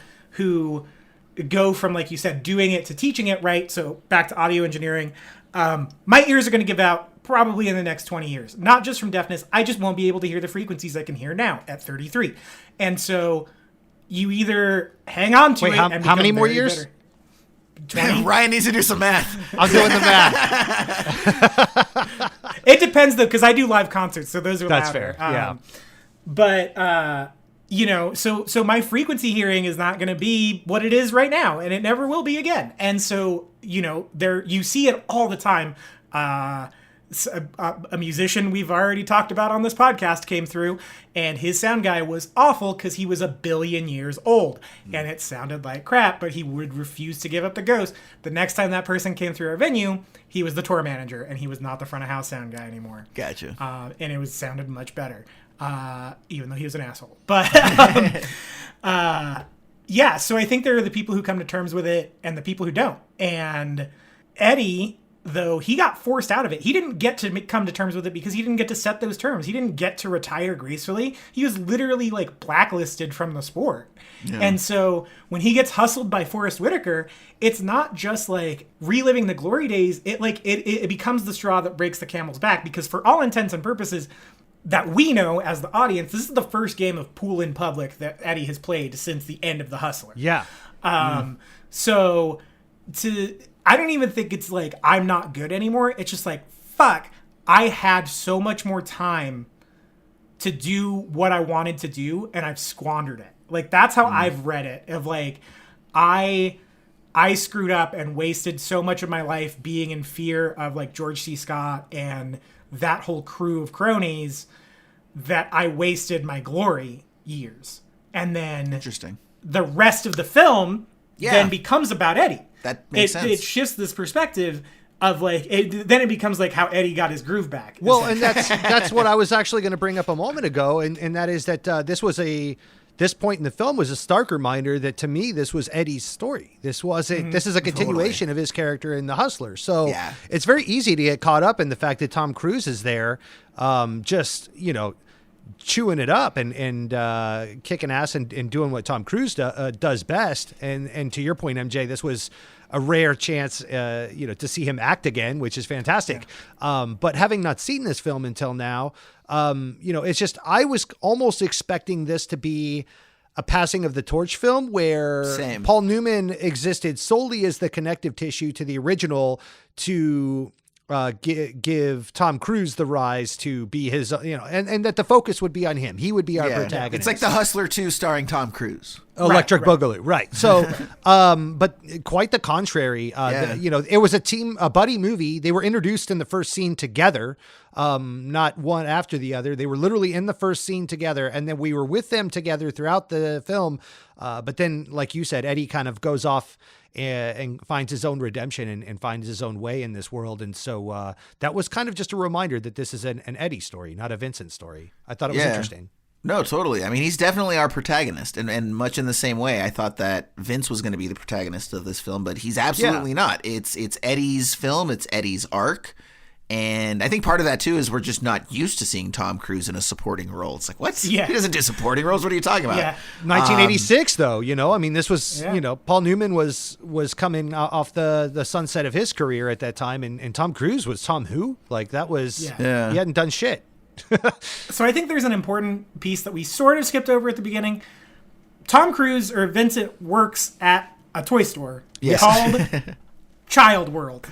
go from, like you said, doing it to teaching it, right? So back to audio engineering, my ears are going to give out probably in the next 20 years, not just from deafness. I just won't be able to hear the frequencies I can hear now at 33. And so you either hang on to it. How many more years? 20? Ryan needs to do some math. I'm doing the math. It depends though, because I do live concerts, so those are That's louder. fair. Yeah. But so my frequency hearing is not going to be what it is right now, and it never will be again. And so you see it all the time. A musician we've already talked about on this podcast came through, and his sound guy was awful because he was 1 billion years old, and it sounded like crap, but he would refuse to give up the ghost. The next time that person came through our venue, he was the tour manager, and he was not the front of house sound guy anymore. Gotcha. And it sounded much better, even though he was an asshole. But yeah, so I think there are the people who come to terms with it and the people who don't. And Eddie, though, he got forced out of it. He didn't get to come to terms with it because he didn't get to set those terms. He didn't get to retire gracefully. He was literally like blacklisted from the sport. Yeah. And so when he gets hustled by Forrest Whitaker, it's not just like reliving the glory days. It becomes the straw that breaks the camel's back, because for all intents and purposes that we know as the audience, this is the first game of pool in public that Eddie has played since the end of The Hustler. Yeah. So I don't even think it's like I'm not good anymore. It's just like, fuck, I had so much more time to do what I wanted to do, and I've squandered it. Like, that's how I've read it, of like, I screwed up and wasted so much of my life being in fear of like George C. Scott and that whole crew of cronies that I wasted my glory years. And then interesting, the rest of the film then becomes about Eddie. That makes sense. It shifts this perspective of like, then it becomes like how Eddie got his groove back. Well, and that's what I was actually going to bring up a moment ago, and that is that this was a this point in the film was a stark reminder that to me, this was Eddie's story. This wasn't, this is a continuation of his character in The Hustler. So it's very easy to get caught up in the fact that Tom Cruise is there, just, chewing it up and kicking ass and doing what Tom Cruise does best. And to your point, MJ, this was a rare chance, to see him act again, which is fantastic. Yeah. But having not seen this film until now, it's just, I was almost expecting this to be a passing of the torch film where Paul Newman existed solely as the connective tissue to the original to give Tom Cruise the rise to be his, and that the focus would be on him. He would be our protagonist. It's like The Hustler 2 starring Tom Cruise. Electric Boogaloo. Right. So, but quite the contrary, it was a buddy movie. They were introduced in the first scene together, not one after the other. They were literally in the first scene together. And then we were with them together throughout the film. But then, like you said, Eddie kind of goes off and finds his own redemption and finds his own way in this world. And so that was kind of just a reminder that this is an Eddie story, not a Vincent story. I thought it was interesting. No, totally. I mean, he's definitely our protagonist. And much in the same way, I thought that Vince was going to be the protagonist of this film, but he's absolutely not. It's Eddie's film. It's Eddie's arc. And I think part of that, too, is we're just not used to seeing Tom Cruise in a supporting role. It's like, what? Yeah. He doesn't do supporting roles. What are you talking about? Yeah. 1986, though, I mean, this was, Paul Newman was coming off the sunset of his career at that time. And Tom Cruise was Tom who? Like, that was, he hadn't done shit. So I think there's an important piece that we sort of skipped over at the beginning. Tom Cruise, or Vincent, works at a toy store called Child World.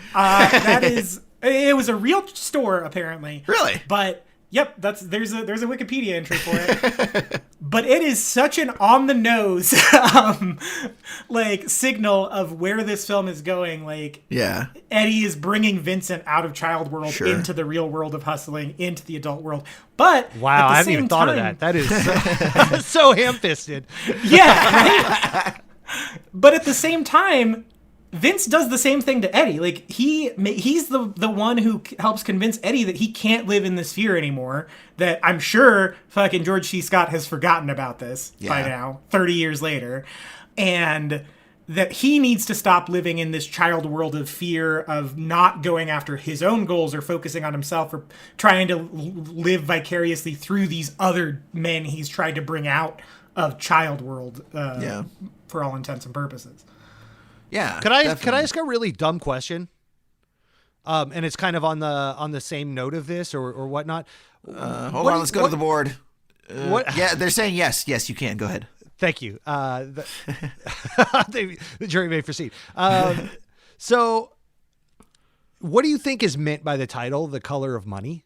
It was a real store, apparently. Really? But yep, there's a Wikipedia entry for it. But it is such an on the nose signal of where this film is going. Eddie is bringing Vincent out of Child World into the real world of hustling, into the adult world. But wow, I haven't even thought of that. That is so ham-fisted. Yeah, right? But at the same time, Vince does the same thing to Eddie. Like, he's the one who helps convince Eddie that he can't live in this fear anymore. That I'm sure fucking George C. Scott has forgotten about this by now, 30 years later. And that he needs to stop living in this child world of fear, of not going after his own goals or focusing on himself or trying to live vicariously through these other men he's tried to bring out of Child World for all intents and purposes. Yeah. Could I ask a really dumb question? And it's kind of on the same note of this or whatnot. Hold on, let's go to the board. What? Yeah, they're saying yes. Yes, you can. Go ahead. Thank you. The jury may proceed. So what do you think is meant by the title, The Color of Money?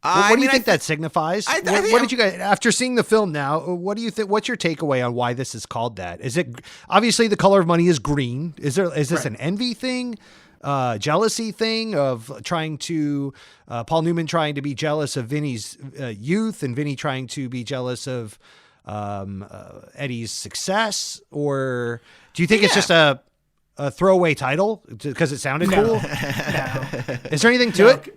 What do you think that signifies? What did you guys, after seeing the film now, what do you think? What's your takeaway on why this is called that? Is it obviously The Color of Money is green? Is this an envy thing, jealousy thing of trying to Paul Newman trying to be jealous of Vinny's youth and Vinny trying to be jealous of Eddie's success, or do you think it's just a throwaway title because it sounded cool? No. Is there anything to it?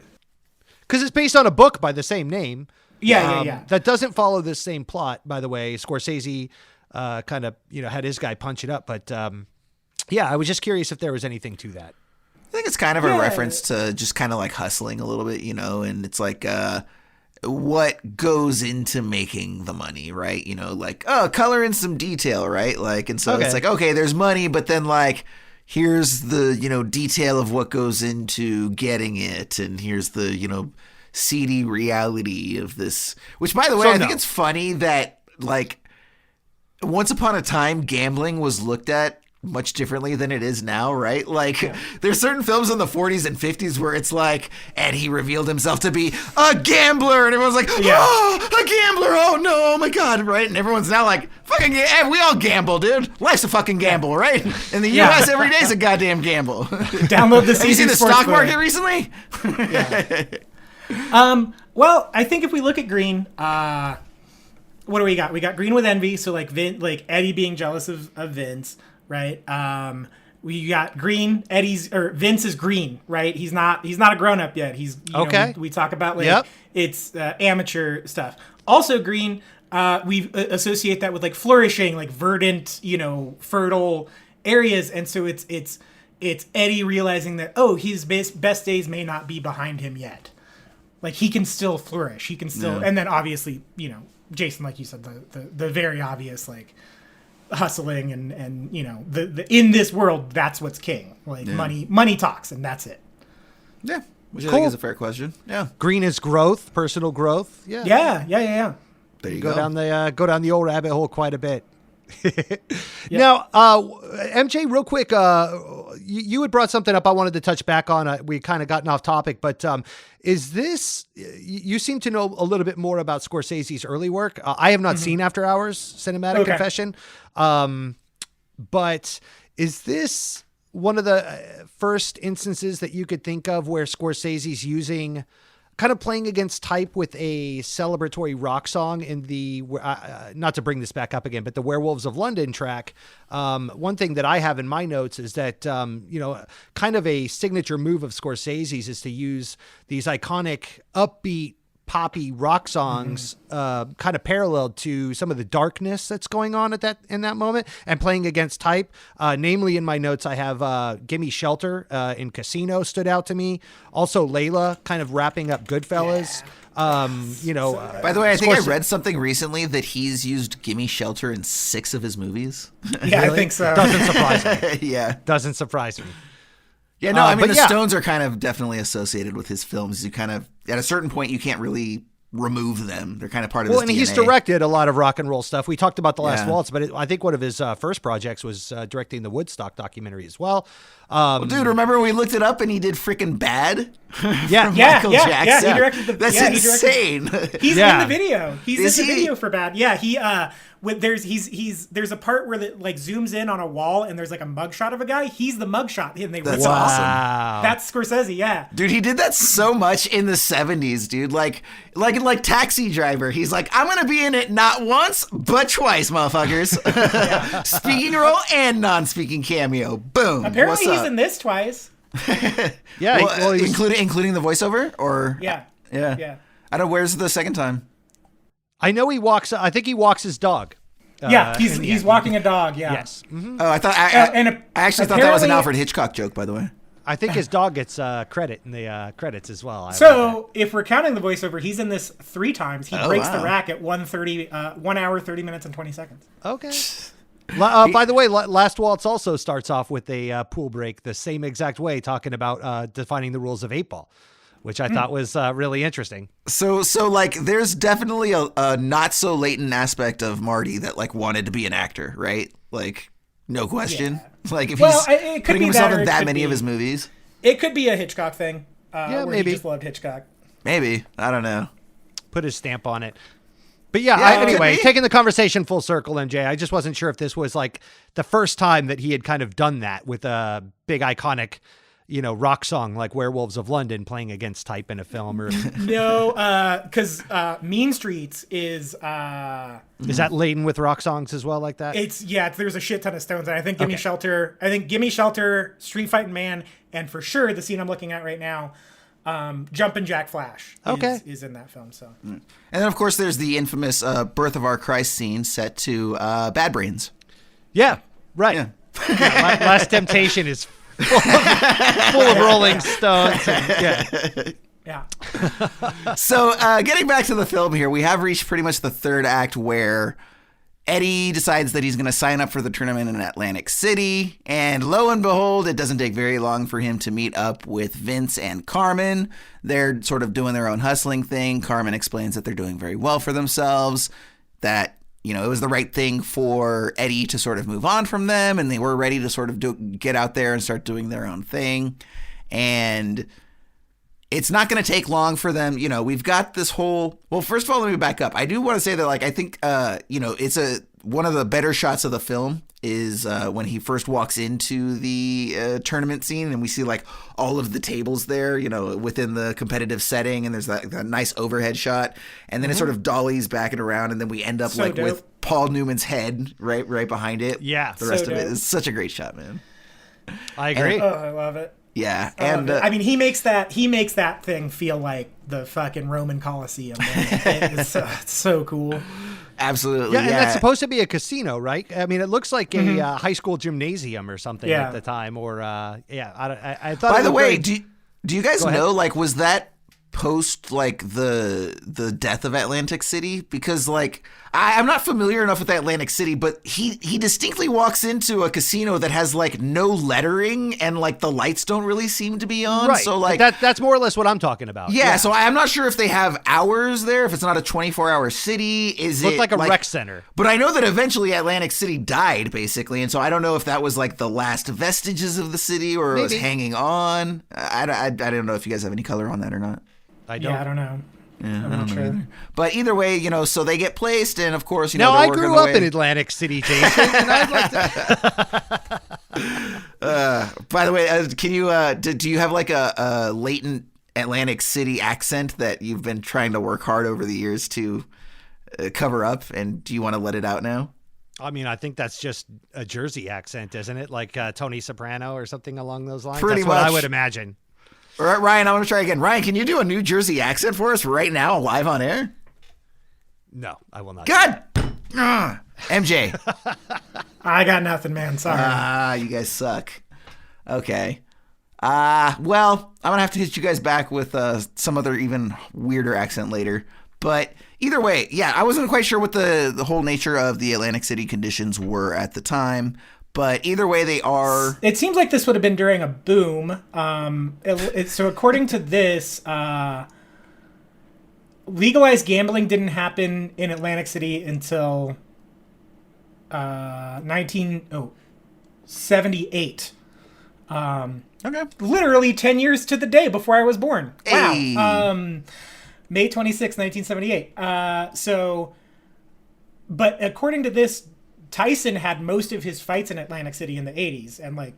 Because it's based on a book by the same name. Yeah. That doesn't follow the same plot, by the way. Scorsese kind of, had his guy punch it up. But, I was just curious if there was anything to that. I think it's kind of a reference to just kind of like hustling a little bit, and it's like what goes into making the money, right? Color in some detail, right? It's like, okay, there's money, but then here's the, detail of what goes into getting it. And here's the, seedy reality of this, which, by the way, I think it's funny that once upon a time, gambling was looked at much differently than it is now, right? There's certain films in the 40s and 50s where it's Eddie revealed himself to be a gambler, and everyone's like, oh, a gambler, oh no, oh my God, right? And everyone's now fucking, we all gamble, dude. Life's a fucking gamble, right? In the U.S., every day's a goddamn gamble. Download the Have you seen the stock market recently? Well, I think if we look at green, what do we got? We got green with envy, so Eddie being jealous of Vince. Right. We got green. Vince is green, right? He's not a grown up yet. He's okay. We talk about it's amateur stuff. Also green. we associate that with like flourishing, like verdant, fertile areas. And so it's Eddie realizing that, his best days may not be behind him yet. Like he can still flourish. He can still, and then obviously, Jason, like you said, the very obvious, like hustling and the in this world, that's what's king. Like money talks, and that's it. Yeah. Which I think is a fair question. Yeah. Green is growth, personal growth. Yeah. Yeah. There you go. Go down the old rabbit hole quite a bit. Now, MJ, real quick, you had brought something up I wanted to touch back on. We kind of gotten off topic, but is this, you seem to know a little bit more about Scorsese's early work. I have not seen After Hours, Cinematic Confession. But is this one of the first instances that you could think of where Scorsese's using, kind of playing against type with a celebratory rock song in the, not to bring this back up again, but the Werewolves of London track? One thing that I have in my notes is that, kind of a signature move of Scorsese's is to use these iconic upbeat poppy rock songs, kind of paralleled to some of the darkness that's going on in that moment and playing against type. Namely, in my notes, I have Gimme Shelter in Casino stood out to me. Also, Layla kind of wrapping up Goodfellas. By the way, I think I read something recently that he's used Gimme Shelter in 6 of his movies. Yeah, really? I think so. Doesn't surprise me. Yeah. Doesn't surprise me. Yeah, no, I mean, the Stones are kind of definitely associated with his films. You kind of, at a certain point, you can't really remove them. They're kind of part of his DNA. Well, and he's directed a lot of rock and roll stuff. We talked about The Last Waltz, but I think one of his first projects was directing the Woodstock documentary as well. Well, dude, remember when we looked it up and he did freaking Bad? Yeah, Michael Jackson? Yeah, he directed the. That's insane. He's in the video. He's in the video for Bad. Yeah, there's a part where it like zooms in on a wall and there's like a mugshot of a guy. He's the mugshot, and they That's awesome. That's Scorsese. Yeah, dude, he did that so much in the 70s, dude. Like Taxi Driver. He's like, I'm gonna be in it not once but twice, motherfuckers. Speaking role and non-speaking cameo. Boom. Apparently, he's in this twice. Yeah, well, including the voiceover, or yeah. I don't know. Where's the second time? I know he walks. I think he walks his dog. He's walking a dog. Yeah. Yes. Mm-hmm. Oh, I thought I actually thought that was an Alfred Hitchcock joke, by the way. I think his dog gets credit in the credits as well. So if we're counting the voiceover, he's in this 3 times. He breaks the rack at 1 hour, 30 minutes, and 20 seconds. Okay. By the way, Last Waltz also starts off with a pool break the same exact way, talking about defining the rules of 8-ball, which I thought was really interesting. So like, there's definitely a not so latent aspect of Marty that like wanted to be an actor, right? Like, no question. Yeah. Like, if he's putting himself in that many of his movies, it could be a Hitchcock thing. Where maybe he just loved Hitchcock. Maybe, I don't know. Put his stamp on it. But anyway, taking the conversation full circle, MJ, I just wasn't sure if this was like the first time that he had kind of done that with a big iconic, rock song like Werewolves of London playing against type in a film. Or no, because Mean Streets is that laden with rock songs as well, like that? There's a shit ton of Stones, and I think Gimme Shelter, Street Fighting Man, and for sure the scene I'm looking at right now, Jumpin' Jack Flash is in that film. So, and then of course there's the infamous Birth of Our Christ scene set to Bad Brains. Yeah, right. Yeah. Last Temptation is full of Rolling Stones. Yeah. So getting back to the film here, we have reached pretty much the third act where Eddie decides that he's going to sign up for the tournament in Atlantic City, and lo and behold, it doesn't take very long for him to meet up with Vince and Carmen. They're sort of doing their own hustling thing. Carmen explains that they're doing very well for themselves, that, it was the right thing for Eddie to sort of move on from them, and they were ready to sort of get out there and start doing their own thing. And it's not going to take long for them. We've got this whole, well, first of all, let me back up. I do want to say that, like, I think, it's one of the better shots of the film is when he first walks into the tournament scene, and we see like all of the tables there, within the competitive setting, and there's that nice overhead shot, and then it sort of dollies back and around, and then we end up with Paul Newman's head right behind it. Yeah, the rest of it is such a great shot, man. I agree. I love it. Yeah, and I mean, he makes that thing feel like the fucking Roman Coliseum. It's so cool. Absolutely. Yeah, and that's supposed to be a casino, right? I mean, it looks like a high school gymnasium or something Yeah. at the time. Or I thought. By the way, do you guys Go ahead. know, like, was that post like the death of Atlantic City? Because like I'm not familiar enough with Atlantic City, but he distinctly walks into a casino that has like no lettering and like the lights don't really seem to be on. Right. So like that's more or less what I'm talking about. Yeah, so I'm not sure if they have hours there, if it's not a 24-hour city. Is Looked it like a rec center. But I know that eventually Atlantic City died, basically, and so I don't know if that was like the last vestiges of the city or it was hanging on. I don't know if you guys have any color on that or not. I don't know. Yeah, I'm not sure. But either way, so they get placed, and of course, now they're I working grew up away. in Atlantic City, Jason. And I'd like to... By the way, can you do you have like a latent Atlantic City accent that you've been trying to work hard over the years to cover up, and do you want to let it out now? I mean, I think that's just a Jersey accent, isn't it? Like Tony Soprano or something along those lines. Pretty that's much. what I would imagine. All right, Ryan, I'm going to try again. Ryan, can you do a New Jersey accent for us right now, live on air? No, I will not. God! MJ. I got nothing, man. Sorry. You guys suck. Okay. Well, I'm going to have to hit you guys back with some other even weirder accent later. But either way, yeah, I wasn't quite sure what the whole nature of the Atlantic City conditions were at the time. But either way, they are... It seems like this would have been during a boom. So according to this, legalized gambling didn't happen in Atlantic City until 1978. Okay. Literally 10 years to the day before I was born. Hey. Wow. May 26, 1978. But according to this, Tyson had most of his fights in Atlantic City in the 80s. And wow.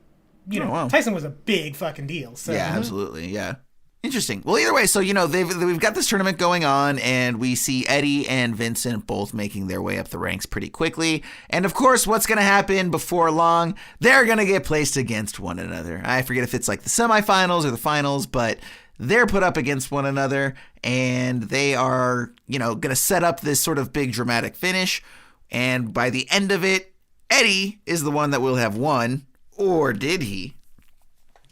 Tyson was a big fucking deal. So. Yeah, absolutely. Yeah. Interesting. Well, either way, so, we've got this tournament going on, and we see Eddie and Vincent both making their way up the ranks pretty quickly. And, of course, what's going to happen before long? They're going to get placed against one another. I forget if it's like the semifinals or the finals, but they're put up against one another, and they are, going to set up this sort of big dramatic finish. And by the end of it, Eddie is the one that will have won. Or did he?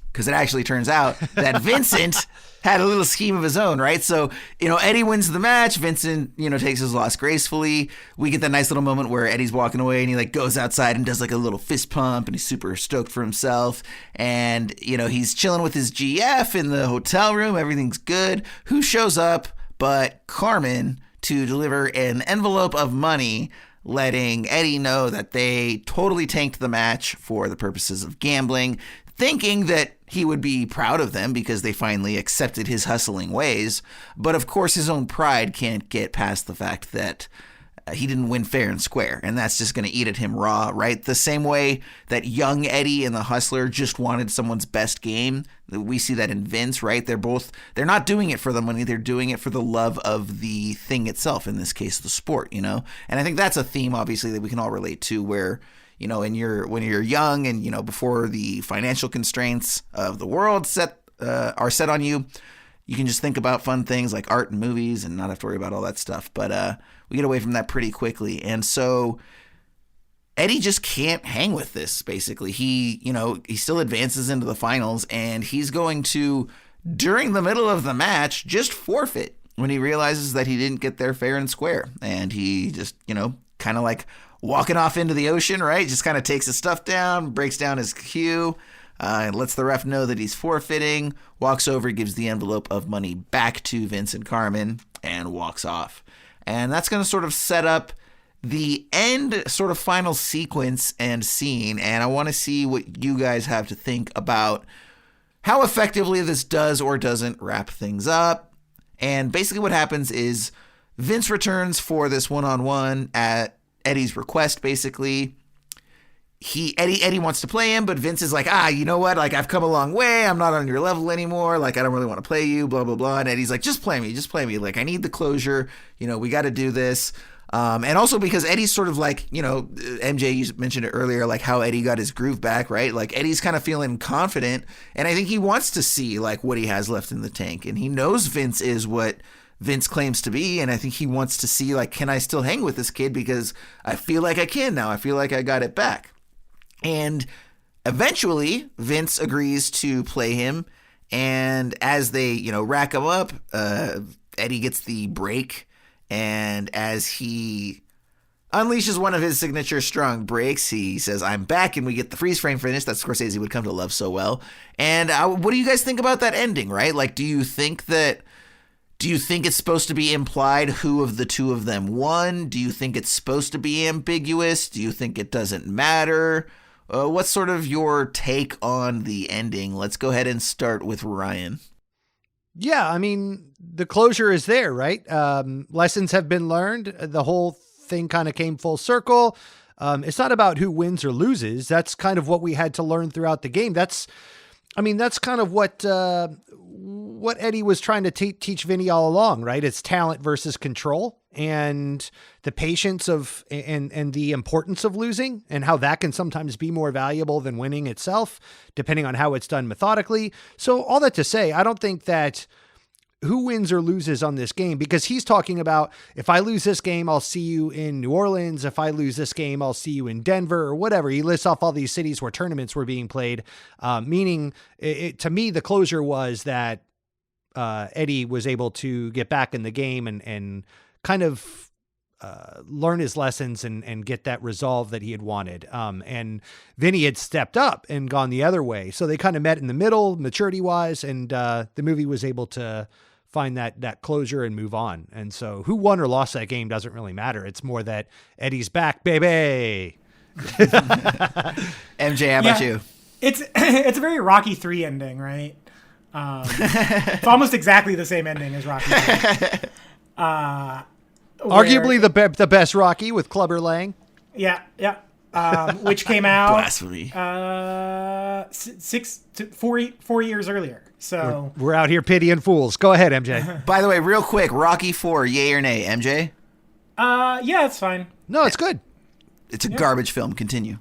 Because it actually turns out that Vincent had a little scheme of his own, right? So, Eddie wins the match. Vincent, takes his loss gracefully. We get that nice little moment where Eddie's walking away and he goes outside and does a little fist pump and he's super stoked for himself. And, he's chilling with his GF in the hotel room. Everything's good. Who shows up but Carmen to deliver an envelope of money, letting Eddie know that they totally tanked the match for the purposes of gambling, thinking that he would be proud of them because they finally accepted his hustling ways. But of course, his own pride can't get past the fact that he didn't win fair and square, and that's just going to eat at him raw, right? The same way that young Eddie and the Hustler just wanted someone's best game. We see that in Vince, right? They're not doing it for the money, they're doing it for the love of the thing itself, in this case, the sport, And I think that's a theme, obviously, that we can all relate to, where, when you're young and, before the financial constraints of the world are set on you, you can just think about fun things like art and movies and not have to worry about all that stuff. But we get away from that pretty quickly. And so Eddie just can't hang with this, basically. He still advances into the finals, and he's going to, during the middle of the match, just forfeit when he realizes that he didn't get there fair and square. And he just, kind of like walking off into the ocean, right? Just kind of takes his stuff down, breaks down his cue, and lets the ref know that he's forfeiting, walks over, gives the envelope of money back to Vince and Carmen, and walks off. And that's going to sort of set up the end sort of final sequence and scene. And I want to see what you guys have to think about how effectively this does or doesn't wrap things up. And basically what happens is Vince returns for this one-on-one at Eddie's request, basically. Eddie wants to play him, but Vince is like, you know what? I've come a long way. I'm not on your level anymore. I don't really want to play you, blah, blah, blah. And Eddie's like, just play me. I need the closure. We got to do this. And also because Eddie's sort of MJ, you mentioned it earlier, how Eddie got his groove back, right? Eddie's kind of feeling confident. And I think he wants to see what he has left in the tank. And he knows Vince is what Vince claims to be, and I think he wants to see, like, can I still hang with this kid, because I feel like I can now. I feel like I got it back. And eventually, Vince agrees to play him, and as they, rack him up, Eddie gets the break, and as he unleashes one of his signature strong breaks, he says, I'm back, and we get the freeze frame finish that Scorsese would come to love so well. And what do you guys think about that ending, right? Like, do you think it's supposed to be implied who of the two of them won? Do you think it's supposed to be ambiguous? Do you think it doesn't matter? What's sort of your take on the ending? Let's go ahead and start with Ryan. Yeah, I mean, the closure is there, right? Lessons have been learned. The whole thing kind of came full circle. It's not about who wins or loses. That's kind of what we had to learn throughout the game. That's kind of what Eddie was trying to teach Vinny all along, right? It's talent versus control, and the patience of and the importance of losing, and how that can sometimes be more valuable than winning itself, depending on how it's done methodically. So all that to say, I don't think that who wins or loses on this game, because he's talking about, if I lose this game, I'll see you in New Orleans. If I lose this game, I'll see you in Denver, or whatever. He lists off all these cities where tournaments were being played, meaning to me, the closure was that Eddie was able to get back in the game and kind of learn his lessons and get that resolve that he had wanted. And Vinny had stepped up and gone the other way. So they kind of met in the middle, maturity wise, and the movie was able to find that closure and move on. And so who won or lost that game doesn't really matter. It's more that Eddie's back, baby. MJ, how about you? It's a very Rocky 3 ending, right? It's almost exactly the same ending as Rocky 3. Arguably the best Rocky with Clubber Lang. Yeah. Which came out blasphemy. 4 years earlier. So we're out here pitying fools. Go ahead, MJ. By the way, real quick, Rocky 4, yay or nay, MJ? Yeah, it's fine. No, it's good. It's a garbage film. Continue.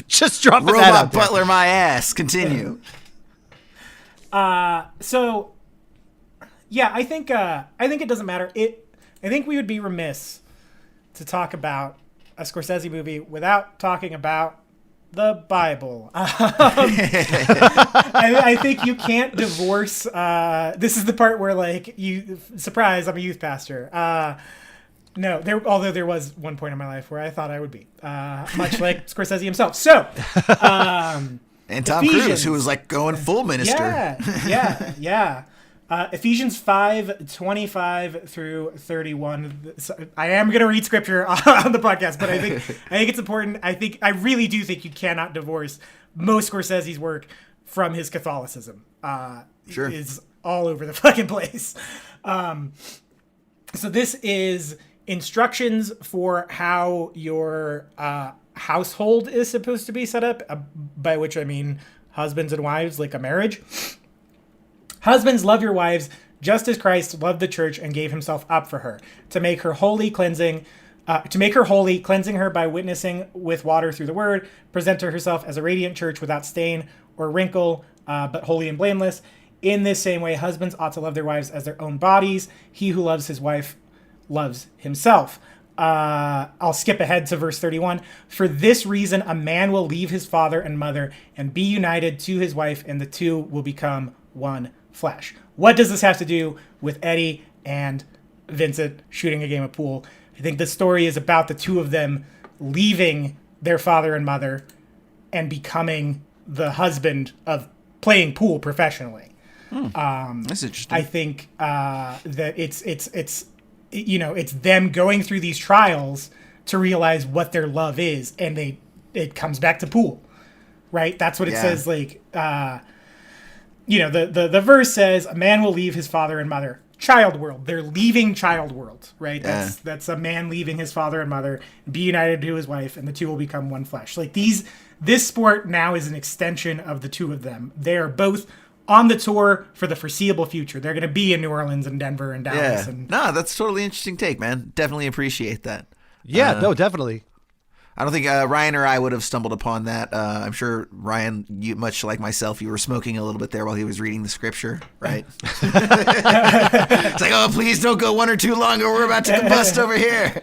Just dropping Robot that out there. Butler my ass. Continue. So yeah, I think it doesn't matter. I think we would be remiss to talk about a Scorsese movie without talking about the Bible. I think you can't divorce. This is the part where, like, surprise, I'm a youth pastor. No, although there was one point in my life where I thought I would be, much like Scorsese himself. So, and Tom Cruise, who was like going full minister. Yeah. Ephesians 5:25 through 31. I am going to read scripture on the podcast, but I think it's important. I really do think you cannot divorce most Scorsese's work from his Catholicism. Sure. Is all over the fucking place. So this is instructions for how your household is supposed to be set up, by which I mean husbands and wives, like a marriage. Husbands, love your wives just as Christ loved the church and gave himself up for her, to make her holy, cleansing her by witnessing with water through the word, present to herself as a radiant church without stain or wrinkle, but holy and blameless. In this same way, husbands ought to love their wives as their own bodies. He who loves his wife loves himself. I'll skip ahead to verse 31. For this reason, a man will leave his father and mother and be united to his wife, and the two will become one flesh. What does this have to do with Eddie and Vincent shooting a game of pool? I think the story is about the two of them leaving their father and mother and becoming the husband of playing pool professionally. That's interesting. I think that it's them going through these trials to realize what their love is, and it comes back to pool, right? That's what it says. Like, the verse says, a man will leave his father and mother. Child world. They're leaving child world, right? That's a man leaving his father and mother, be united to his wife, and the two will become one flesh. Like this sport now is an extension of the two of them. They are both on the tour for the foreseeable future. They're going to be in New Orleans and Denver and Dallas. No, that's a totally interesting take, man. Definitely appreciate that. Yeah, no, definitely. I don't think Ryan or I would have stumbled upon that. I'm sure, Ryan, you, much like myself, you were smoking a little bit there while he was reading the scripture, right? It's like, oh, please don't go one or two longer. We're about to combust over here.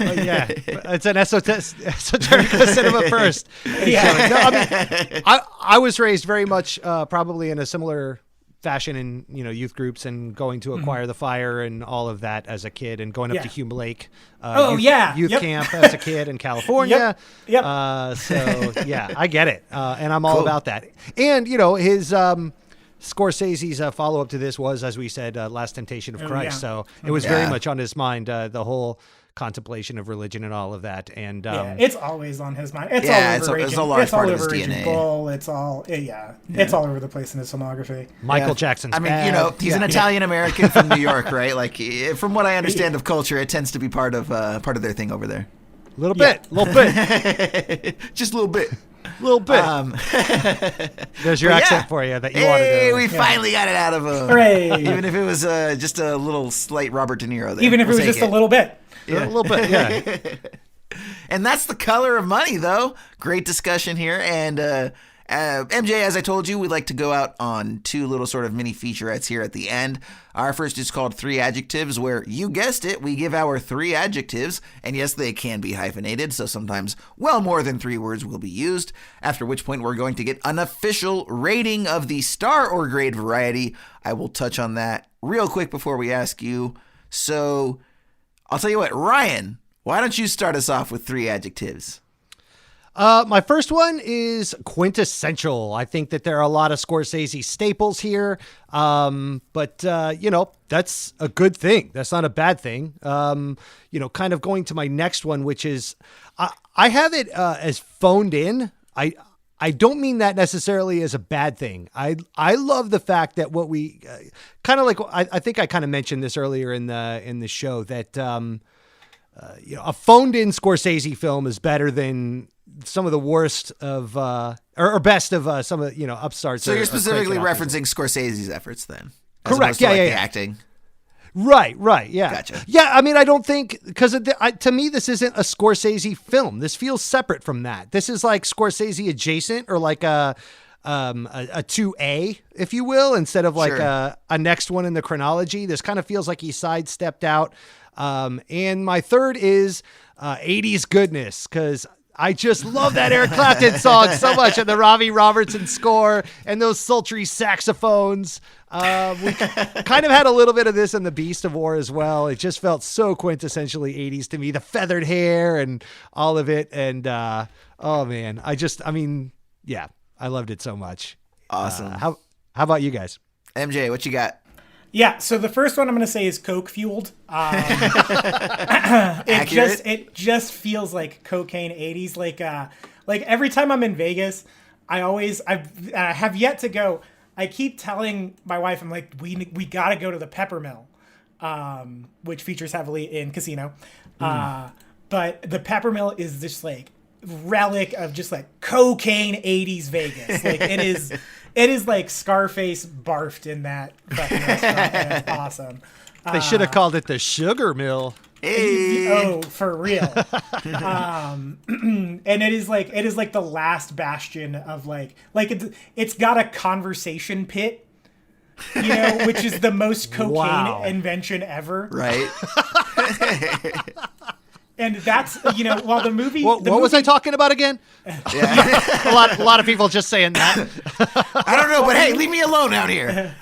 Yeah, it's an esoterica cinema first. Yeah. No, I mean, I was raised very much probably in a similar fashion in youth groups and going to Acquire the Fire and all of that as a kid and going up to Hume Lake youth camp as a kid in California. Yep. So yeah, I get it, and I'm all about that. And his Scorsese's follow-up to this was, as we said, Last Temptation of Christ. So it was very much on his mind, the whole contemplation of religion and all of that. And it's always on his mind. It's all over it's a large part of his DNA. Bull. It's all it's all over the place in his filmography. Michael Jackson's I mean, he's an Italian American from New York, right? Like, from what I understand of culture, it tends to be part of their thing over there. A little bit. Just a little bit. Little bit. There's your accent for you that you wanted to. We finally got it out of him. Hooray. Even if it was just a little slight Robert De Niro there. Even if it was just a little bit. Yeah. A little bit, yeah. And that's The Color of Money, though. Great discussion here. And MJ, as I told you, we'd like to go out on two little sort of mini featurettes here at the end. Our first is called 3 Adjectives, where, you guessed it, we give our 3 adjectives. And yes, they can be hyphenated, so sometimes well more than 3 words will be used. After which point we're going to get an official rating of the star or grade variety. I will touch on that real quick before we ask you. So I'll tell you what, Ryan, why don't you start us off with 3 adjectives? My first one is quintessential. I think that there are a lot of Scorsese staples here, but that's a good thing. That's not a bad thing. Kind of going to my next one, which is I have it as phoned in. I don't mean that necessarily as a bad thing. I love the fact that what we kind of like. I think I kind of mentioned this earlier in the show that a phoned in Scorsese film is better than some of the worst of or best of some of upstarts. So you're specifically referencing Scorsese's efforts then? Correct. Yeah, the acting. Right. Yeah. Gotcha. Yeah. I mean, I don't think because to me this isn't a Scorsese film. This feels separate from that. This is like Scorsese adjacent or like a 2A, if you will, instead of like a next one in the chronology. This kind of feels like he sidestepped out. And my third is 80s goodness, because I just love that Eric Clapton song so much, and the Robbie Robertson score and those sultry saxophones. We kind of had a little bit of this in The Beast of War as well. It just felt so quintessentially 80s to me, the feathered hair and all of it. And oh man, I loved it so much. Awesome. How about you guys? MJ, what you got? Yeah, so the first one I'm going to say is Coke fueled. It just feels like cocaine 80s. Like every time I'm in Vegas, I have yet to go. I keep telling my wife, I'm like, we got to go to the Pepper Mill, which features heavily in Casino. But the Pepper Mill is just like relic of just like cocaine 80s Vegas. Like it is like Scarface barfed in that fucking restaurant, and it's awesome. They should have called it the Sugar Mill. Hey. Oh, for real. And it is like the last bastion of like it's got a conversation pit, which is the most cocaine invention ever. Right. And that's, while the movie... What was I talking about again? Yeah. a lot of people just saying that. I don't know, but hey, leave me alone out here.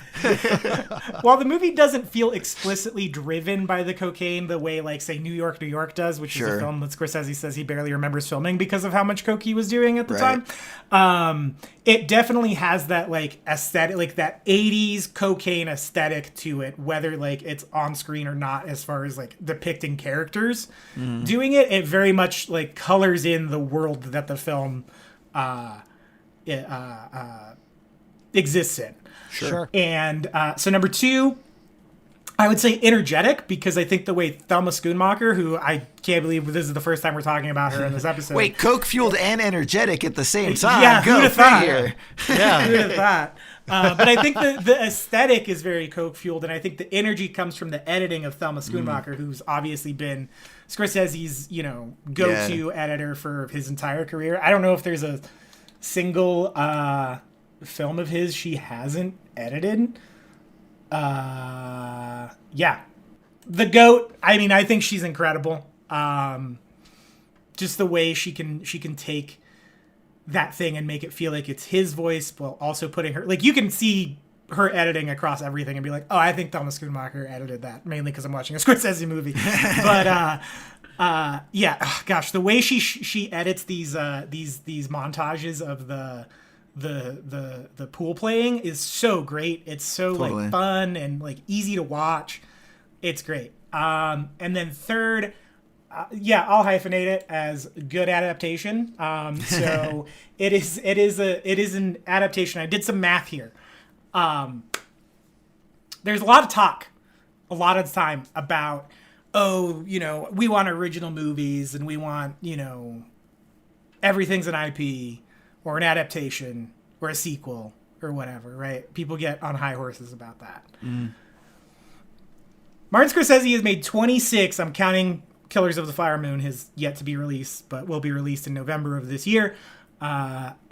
While the movie doesn't feel explicitly driven by the cocaine the way, like, say, New York does, which is a film that Scorsese says he barely remembers filming because of how much coke he was doing at the time, it definitely has that, like, aesthetic, like, that 80s cocaine aesthetic to it, whether, like, it's on screen or not, as far as, like, depicting characters doing it. It very much, like, colors in the world that the film exists in. Sure. And so number 2 I would say energetic, because I think the way Thelma Schoonmaker, who I can't believe this is the first time we're talking about her in this episode. Wait, coke-fueled and energetic at the same time. Yeah, Go who'd have thought? figure. Yeah. Who'd have thought? But I think the aesthetic is very coke-fueled, and I think the energy comes from the editing of Thelma Schoonmaker, who's obviously been Scorsese's, go-to editor for his entire career. I don't know if there's a single film of his she hasn't edited. The GOAT. I mean, I think she's incredible. Just the way she can take that thing and make it feel like it's his voice, while also putting her, like, you can see her editing across everything and be like, oh, I think Thelma Schoonmaker edited that, mainly because I'm watching a Scorsese movie. But gosh, the way she edits these montages of the pool playing is so great. It's so Totally. like fun and like easy to watch. It's great. And then third, I'll hyphenate it as good adaptation. So it is an adaptation. I did some math here. There's a lot of talk, a lot of the time about, we want original movies and we want, everything's an IP or an adaptation or a sequel or whatever, right? People get on high horses about that. Martin Scorsese has made 26, I'm counting Killers of the Flower Moon, has yet to be released, but will be released in November of this year,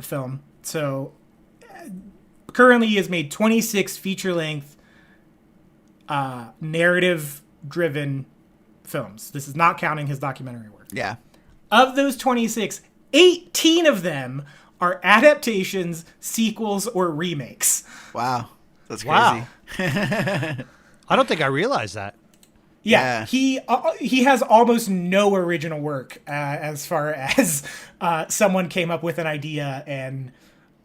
film. So currently he has made 26 feature-length, narrative-driven films. This is not counting his documentary work. Yeah. Of those 26, 18 of them are adaptations, sequels, or remakes. Wow. That's crazy. Wow. I don't think I realized that. Yeah. He has almost no original work as far as someone came up with an idea and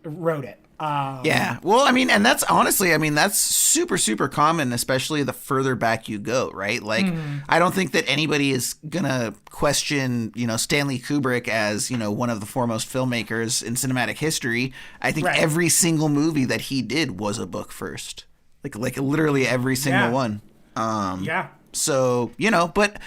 wrote it. Yeah. Well, I mean, and that's honestly, that's super, super common, especially the further back you go, right? Like, I don't think that anybody is going to question, Stanley Kubrick as, one of the foremost filmmakers in cinematic history. I think every single movie that he did was a book first. Like literally every single one. So, but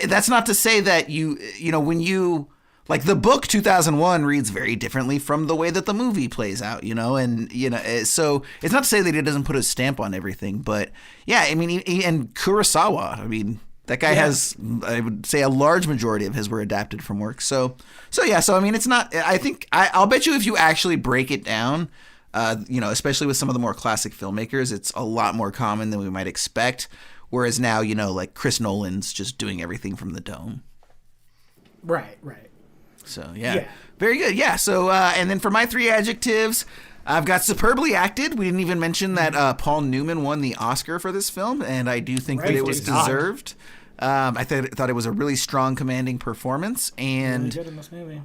that's not to say that when you, like, the book 2001 reads very differently from the way that the movie plays out, and, so it's not to say that he doesn't put a stamp on everything, but yeah, and Kurosawa, that guy has, I would say, a large majority of his were adapted from work. So it's not, I think, I'll bet you if you actually break it down, especially with some of the more classic filmmakers, it's a lot more common than we might expect. Whereas now, like Chris Nolan's just doing everything from the dome. Right. So, yeah. Very good. Yeah. So, and then for my 3 adjectives, I've got superbly acted. We didn't even mention that Paul Newman won the Oscar for this film, and I do think that it was deserved. I thought it was a really strong, commanding performance. And really good in this movie.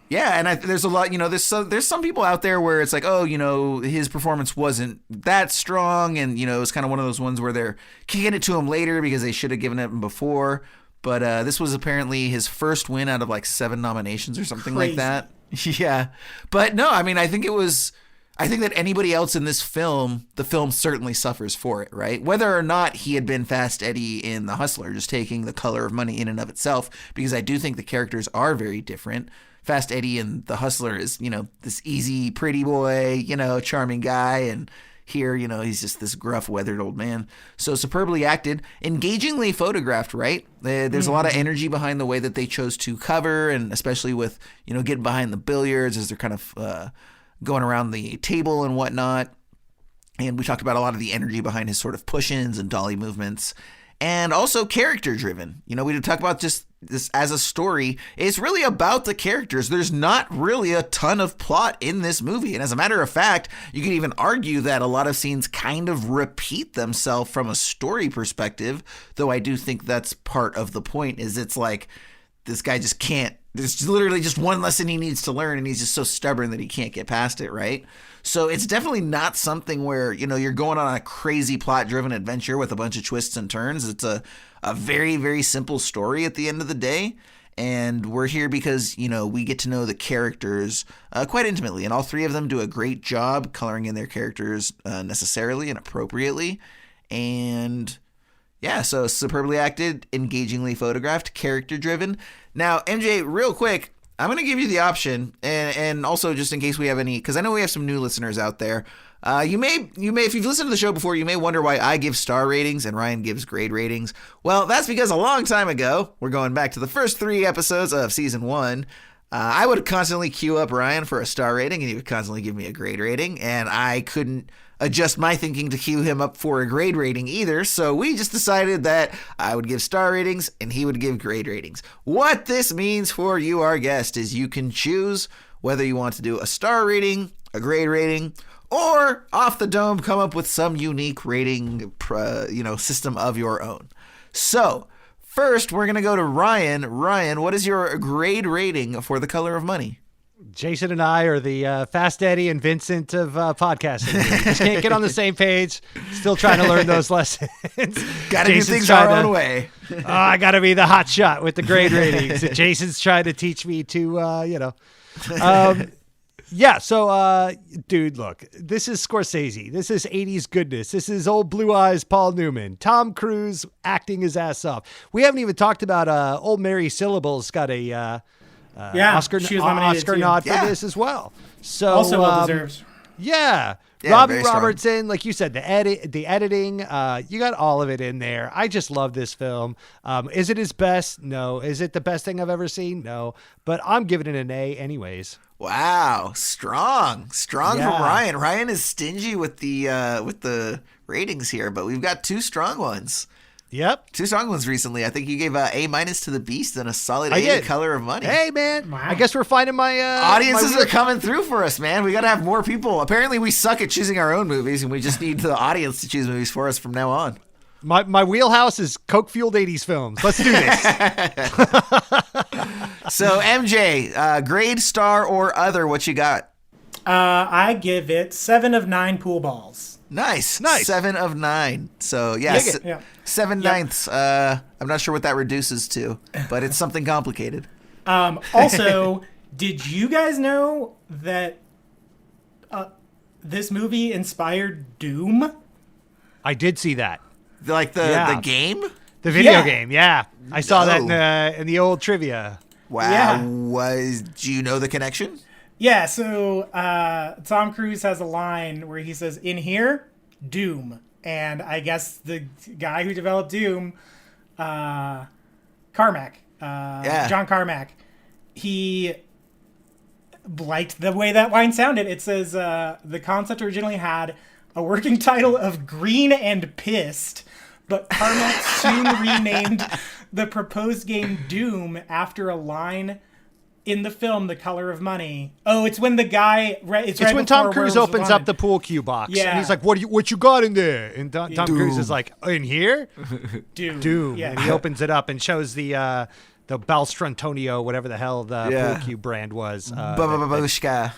Yeah, and there's a lot, there's some people out there where it's like, his performance wasn't that strong, and, it's kind of one of those ones where they're kicking it to him later because they should have given it him before. But this was apparently his first win out of like 7 nominations or something like that. Yeah. But no, I think that anybody else in this film, the film certainly suffers for it, right? Whether or not he had been Fast Eddie in The Hustler, just taking The Color of Money in and of itself, because I do think the characters are very different. Fast Eddie in The Hustler is, this easy, pretty boy, charming guy. And here, he's just this gruff, weathered old man. So superbly acted, engagingly photographed, right? There's a lot of energy behind the way that they chose to cover, and especially with, getting behind the billiards as they're kind of going around the table and whatnot. And we talked about a lot of the energy behind his sort of push-ins and dolly movements. And also character-driven. We did talk about just this as a story. It's really about the characters. There's not really a ton of plot in this movie. And as a matter of fact, you could even argue that a lot of scenes kind of repeat themselves from a story perspective, though I do think that's part of the point, is it's like this guy just can't. There's literally just one lesson he needs to learn, and he's just so stubborn that he can't get past it, right? So it's definitely not something where, you're going on a crazy plot-driven adventure with a bunch of twists and turns. It's a very, very simple story at the end of the day. And we're here because, we get to know the characters quite intimately. And all 3 of them do a great job coloring in their characters necessarily and appropriately. And Yeah, so superbly acted, engagingly photographed, character-driven. Now, MJ, real quick, I'm going to give you the option, and also just in case we have any, because I know we have some new listeners out there. You may, if you've listened to the show before, you may wonder why I give star ratings and Ryan gives grade ratings. Well, that's because a long time ago, we're going back to the first 3 episodes of season 1. I would constantly queue up Ryan for a star rating, and he would constantly give me a grade rating, and I couldn't adjust my thinking to queue him up for a grade rating either, so we just decided that I would give star ratings and he would give grade ratings. What this means for you, our guest, is you can choose whether you want to do a star rating, a grade rating, or off the dome come up with some unique rating system of your own. So first, we're going to go to Ryan. Ryan, what is your grade rating for The Color of Money? Jason and I are the Fast Eddie and Vincent of podcasting. We just can't get on the same page. Still trying to learn those lessons. Got to do things our own way. I got to be the hot shot with the grade ratings. And Jason's trying to teach me to, Yeah, so, dude, look, this is Scorsese. This is 80s goodness. This is old Blue Eyes Paul Newman. Tom Cruise acting his ass off. We haven't even talked about old Mary Syllables got a Oscar nod for this as well. So also well deserved. Yeah. Robbie Robertson, like you said, the editing, you got all of it in there. I just love this film. Is it his best? No. Is it the best thing I've ever seen? No. But I'm giving it an A anyways. Wow, strong from Ryan. Ryan is stingy with the ratings here, but we've got 2 strong ones. Yep. 2 strong ones recently. I think you gave A- to The Beast and a solid A to Color of Money. Hey, man. Wow. I guess we're finding my... audiences are coming through for us, man. We got to have more people. Apparently, we suck at choosing our own movies, and we just need the audience to choose movies for us from now on. My wheelhouse is Coke-fueled 80s films. Let's do this. So, MJ, grade, star, or other, what you got? I give it 7 of 9 pool balls. Nice. 7 of 9. So, yes, 7 ninths. I'm not sure what that reduces to, but it's something complicated. Also, did you guys know that this movie inspired Doom? I did see that. Like the game? The video game, yeah. I saw that in the old trivia. Wow. Yeah. Do you know the connection? Yeah, so Tom Cruise has a line where he says, "In here, Doom." And I guess the guy who developed Doom, Carmack, John Carmack, he liked the way that line sounded. It says the concept originally had a working title of Green and Pissed, but Carmack soon renamed the proposed game Doom after a line in the film The Color of Money. Oh, it's when the guy... It's when Tom Cruise opens up the pool cue box. Yeah. And he's like, what you got in there? And Tom Cruise is like, in here? Doom. Yeah. And he opens it up and shows the Balstrantonio, whatever the hell the pool cue brand was. Babushka.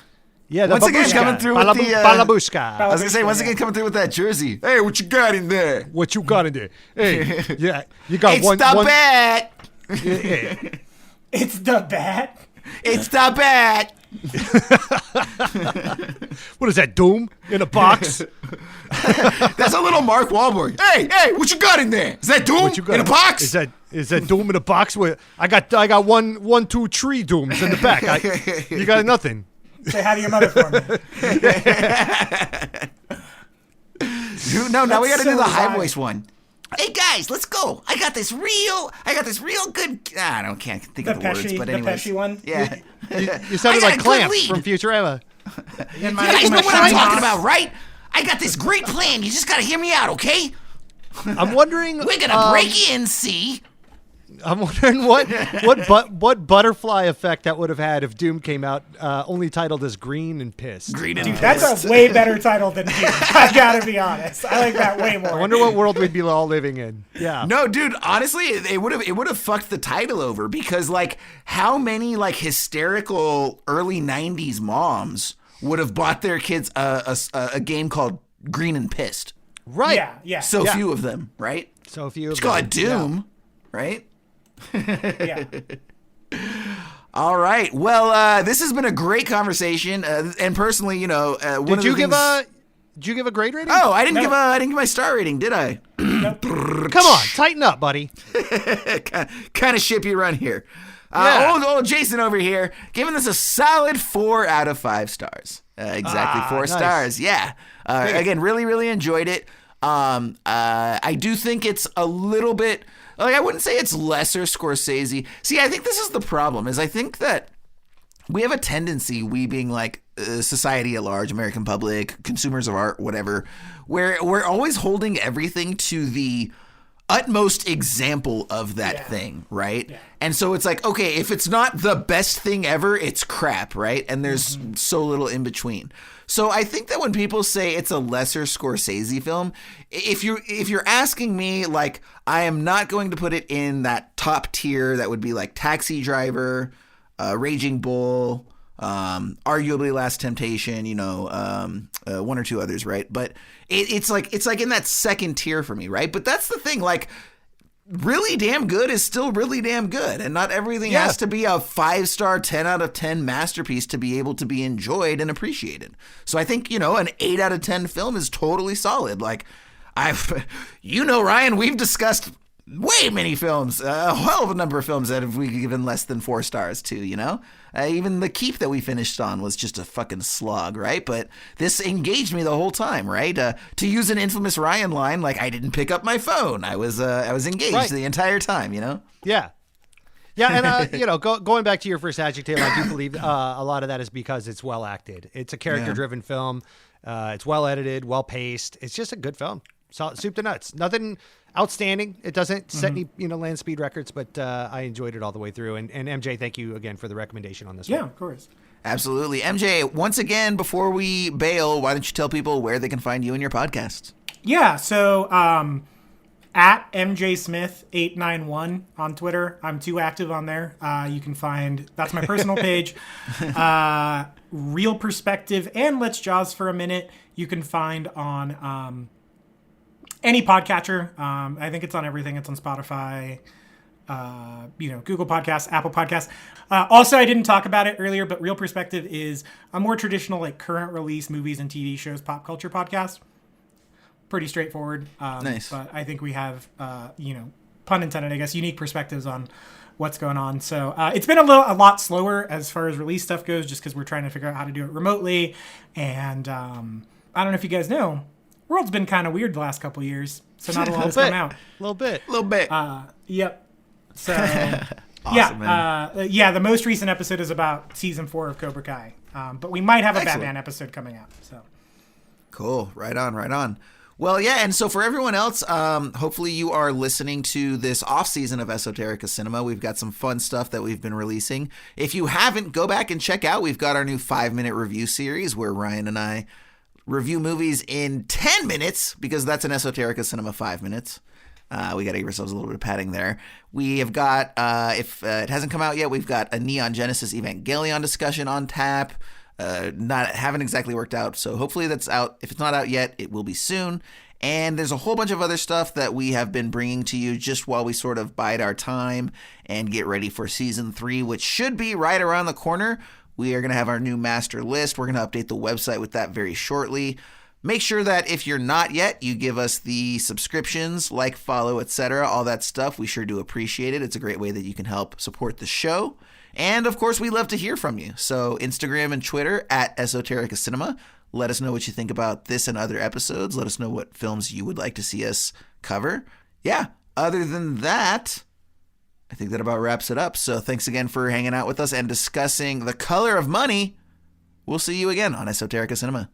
Yeah, once again coming through with the... Balabushka. I was going to say, once again coming through with that jersey. Hey, what you got in there? What you got in there? Hey, yeah, you got it's the bat! It's the bat? It's the bat! What is that, Doom in a box? That's a little Mark Wahlberg. Hey, what you got in there? Is that Doom in a box? Is that Doom in a box? I got one, 2, 3 Dooms in the back. You got nothing. Say hi to your mother for me. No, now we got to do the high voice one. Hey guys, let's go! I got this real good. I can't think of the words, but anyways. The Pesci one. Yeah, you sounded like Clamp from Futurama. You guys know what I'm talking about, right? I got this great plan. You just gotta hear me out, okay? I'm wondering. We're gonna break in, see. I'm wondering what butterfly effect that would have had if Doom came out only titled as Green and Pissed. Green and Pissed. That's a way better title than Doom. I gotta be honest. I like that way more. I wonder what world we'd be all living in. Yeah. No, dude. Honestly, it would have fucked the title over because like how many like hysterical early '90s moms would have bought their kids a game called Green and Pissed? Right. Yeah. So few of them, right? So few of them. It's called Doom, right? Yeah. All right. Well, this has been a great conversation, and personally, did you give a grade rating? Oh, I didn't give my star rating, did I? Come on, tighten up, buddy. kind of ship you run here. Yeah. Old Jason over here, giving this a solid 4 out of 5 stars. Exactly 4 nice. stars. Yeah. Again, really, really enjoyed it. I do think it's a little bit, like, I wouldn't say it's lesser Scorsese. See, I think this is the problem, is I think that we have a tendency, we being like society at large, American public, consumers of art, whatever, where we're always holding everything to the utmost example of that thing, right? Yeah. And so it's like, okay, if it's not the best thing ever, it's crap, right? And there's so little in between. So I think that when people say it's a lesser Scorsese film, if you're asking me, like, I am not going to put it in that top tier that would be like Taxi Driver, Raging Bull, arguably Last Temptation, one or two others, right? But it's like in that second tier for me, right? But that's the thing, like, really damn good is still really damn good, and not everything has to be a 5-star, 10 out of 10 masterpiece to be able to be enjoyed and appreciated. So I think, an 8 out of 10 film is totally solid. Like, Ryan, we've discussed way many films, a hell of a number of films that we given less than 4 stars to, even The Keep that we finished on was just a fucking slog, right? But this engaged me the whole time, right? To use an infamous Ryan line, like, I didn't pick up my phone. I was engaged the entire time, Yeah. Yeah, and, going back to your first adjective, I do believe a lot of that is because it's well acted. It's a character-driven film. It's well edited, well paced. It's just a good film. Soup to nuts. Nothing outstanding. It doesn't set any, land speed records, but I enjoyed it all the way through. And MJ, thank you again for the recommendation on this one. Yeah, of course. Absolutely. MJ, once again, before we bail, why don't you tell people where they can find you and your podcast? Yeah, so at MJ Smith 891 on Twitter. I'm too active on there. You can find, that's my personal page. Real Perspective and Let's Jaws for a Minute you can find on any podcatcher. I think it's on everything. It's on Spotify, Google Podcasts, Apple Podcasts. Also, I didn't talk about it earlier, but Real Perspective is a more traditional, like, current release movies and TV shows pop culture podcast. Pretty straightforward. Nice. But I think we have, pun intended, I guess, unique perspectives on what's going on. So it's been a lot slower as far as release stuff goes, just because we're trying to figure out how to do it remotely. And I don't know if you guys know, world's been kind of weird the last couple of years, so not a lot has come out. A little bit. Yep. So, Awesome, the most recent episode is about season 4 of Cobra Kai. But we might have a Batman episode coming out. So cool. Right on. Well, yeah, and so for everyone else, hopefully you are listening to this off-season of Esoterica Cinema. We've got some fun stuff that we've been releasing. If you haven't, go back and check out. We've got our new 5-minute review series where Ryan and I review movies in 10 minutes, because that's an Esoterica Cinema 5 minutes. We got to give ourselves a little bit of padding there. We have got, if it hasn't come out yet, we've got a Neon Genesis Evangelion discussion on tap. Haven't exactly worked out, so hopefully that's out. If it's not out yet, it will be soon. And there's a whole bunch of other stuff that we have been bringing to you just while we sort of bide our time and get ready for season 3, which should be right around the corner. We are going to have our new master list. We're going to update the website with that very shortly. Make sure that if you're not yet, you give us the subscriptions, like, follow, etc., all that stuff. We sure do appreciate it. It's a great way that you can help support the show. And, of course, we love to hear from you. So Instagram and Twitter at Esoterica Cinema. Let us know what you think about this and other episodes. Let us know what films you would like to see us cover. Yeah, other than that, I think that about wraps it up. So thanks again for hanging out with us and discussing The Color of Money. We'll see you again on Esoterica Cinema.